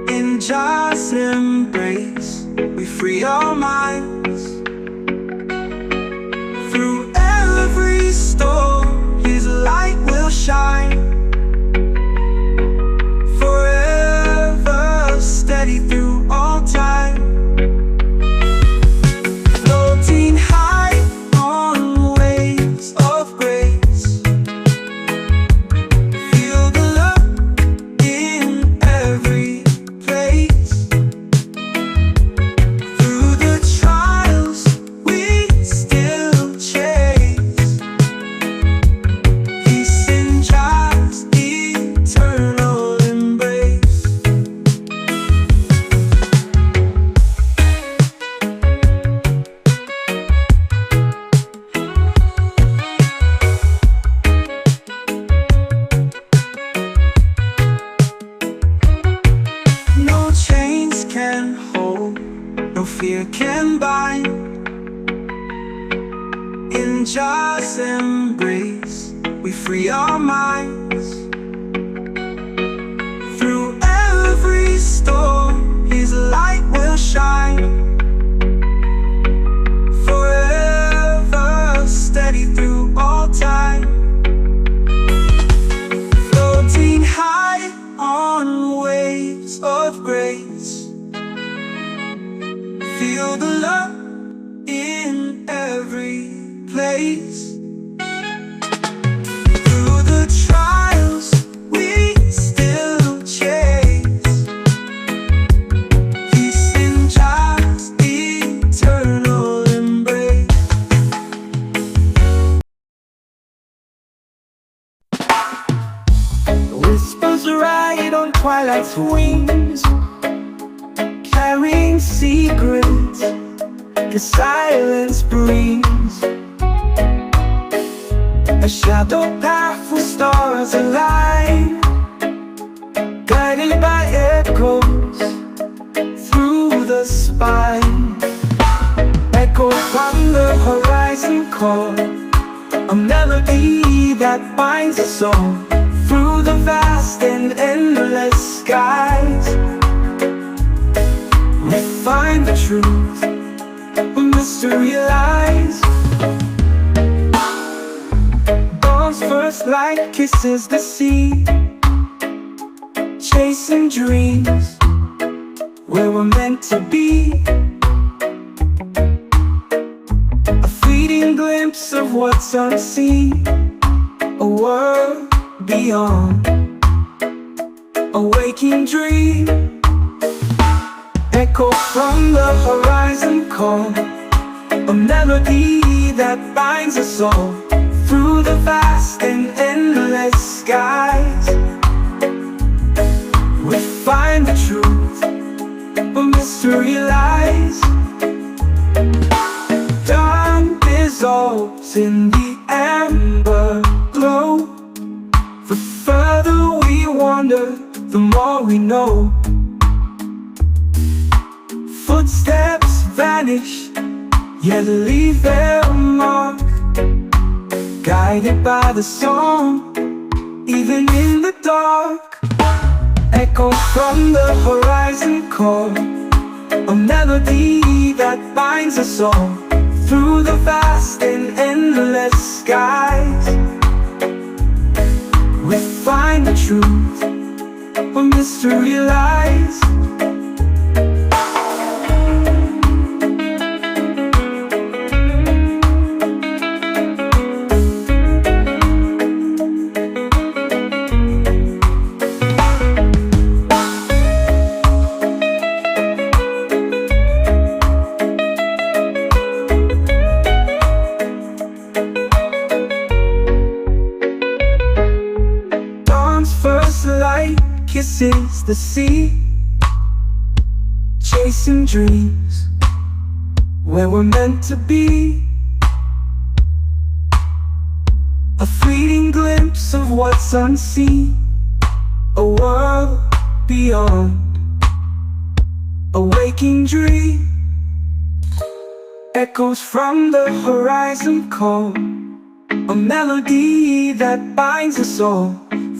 B: In Jah's embrace, we free our minds. Through every storm, His light will shine. Forever steady through all time. Floating high on waves of grace. Feel the love in every place. Through the trials we still chase. Peace in Jah's eternal embrace. No chains can hold, no fear can bind. In Jah's embrace, we free our minds. Through every storm, His light will shine. Forever place. Through the trials we still chase peace in God's eternal embrace. The whispers ride on twilight's wings, carrying secrets the silence brings. A shadow path with stars align, guided by echoes through the spine. Echoes from the horizon call, a melody that binds us all through the vast and endless skies. We find the truth where mystery lies. Dawn's first light kisses the sea, chasing dreams where we're meant to be. A fleeting glimpse of what's unseen, a world beyond, a waking dream. Echo from the horizon call, a melody that binds us all through the vast and endless skies. We find the truth where mystery lies. Dawn dissolves in the amber glow. The further we wander, the more we know. Footsteps vanish, yet leave their mark, guided by the song, even in the dark. Echoes from the horizon call, a melody that binds us all through the vast and endless skies. We find the truth where mystery lies. Kisses the sea, chasing dreams where we're meant to be. A fleeting glimpse of what's unseen, a world beyond, a waking dream. Echoes from the horizon call, a melody that binds us all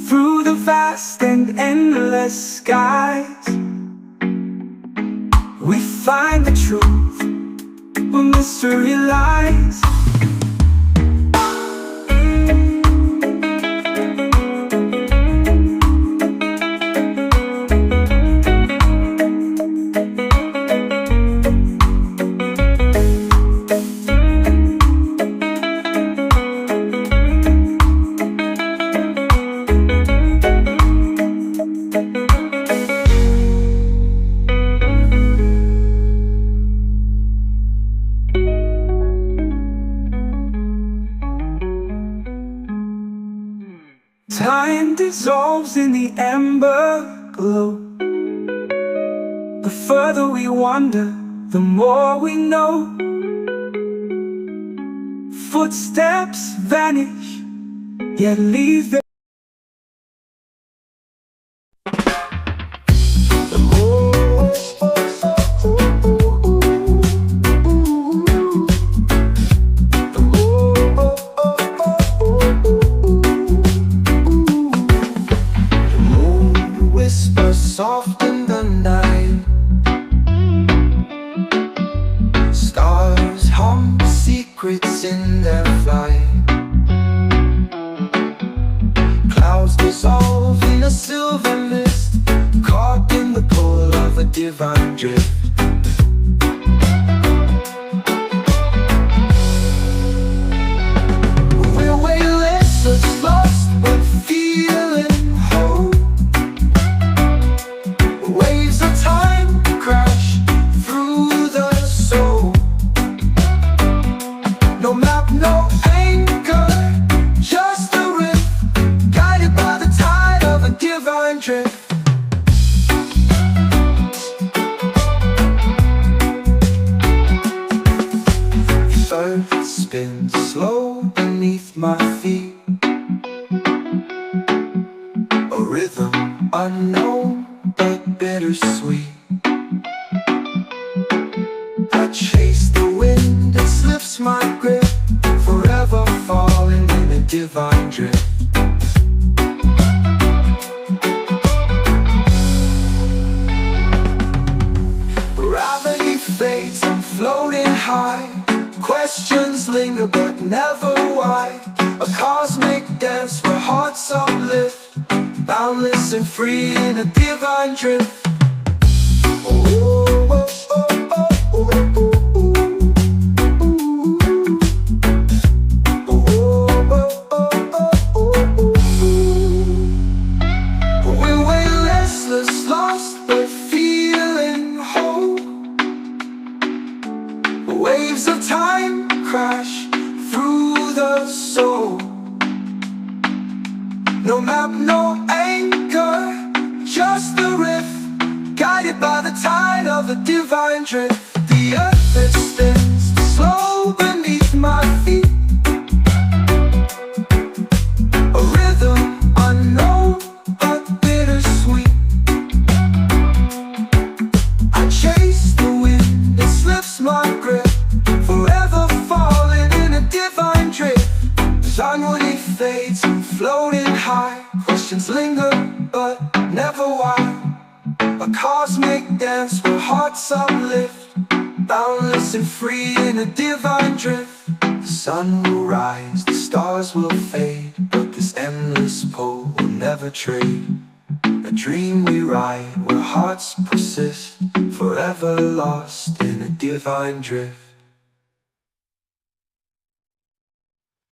B: through the vast and endless skies. We find the truth where mystery lies. Time dissolves in the amber glow. The further we wander, the more we know. Footsteps vanish, yet leave their soft in the night. Stars hum secrets in their flight. Clouds dissolve in a silver mist, caught in the pull of a divine drift. Earth spins slow beneath my feet, a rhythm unknown but bittersweet. I chase the wind, it slips my grip, forever falling in a divine drift. Gravity fades, I'm floating high. Questions linger but never why. A cosmic dance where hearts uplift, boundless and free in a divine drift. Oh, oh, oh, oh, oh, oh, oh. Waves of time crash through the soul. No map, no anchor, just the riff, guided by the tide of a divine drift. The earth that spins slow beneath my feet, a rhythm unknown but bittersweet. I chase the wind, it slips my grip, forever falling in a divine drift. Unwind fades, I'm floating high. Questions linger, but never why. A cosmic dance where hearts uplift, boundless and free in a divine drift. The sun will rise, the stars will fade, but this endless pull will never trade. A dream we ride where hearts persist, forever lost in a divine drift.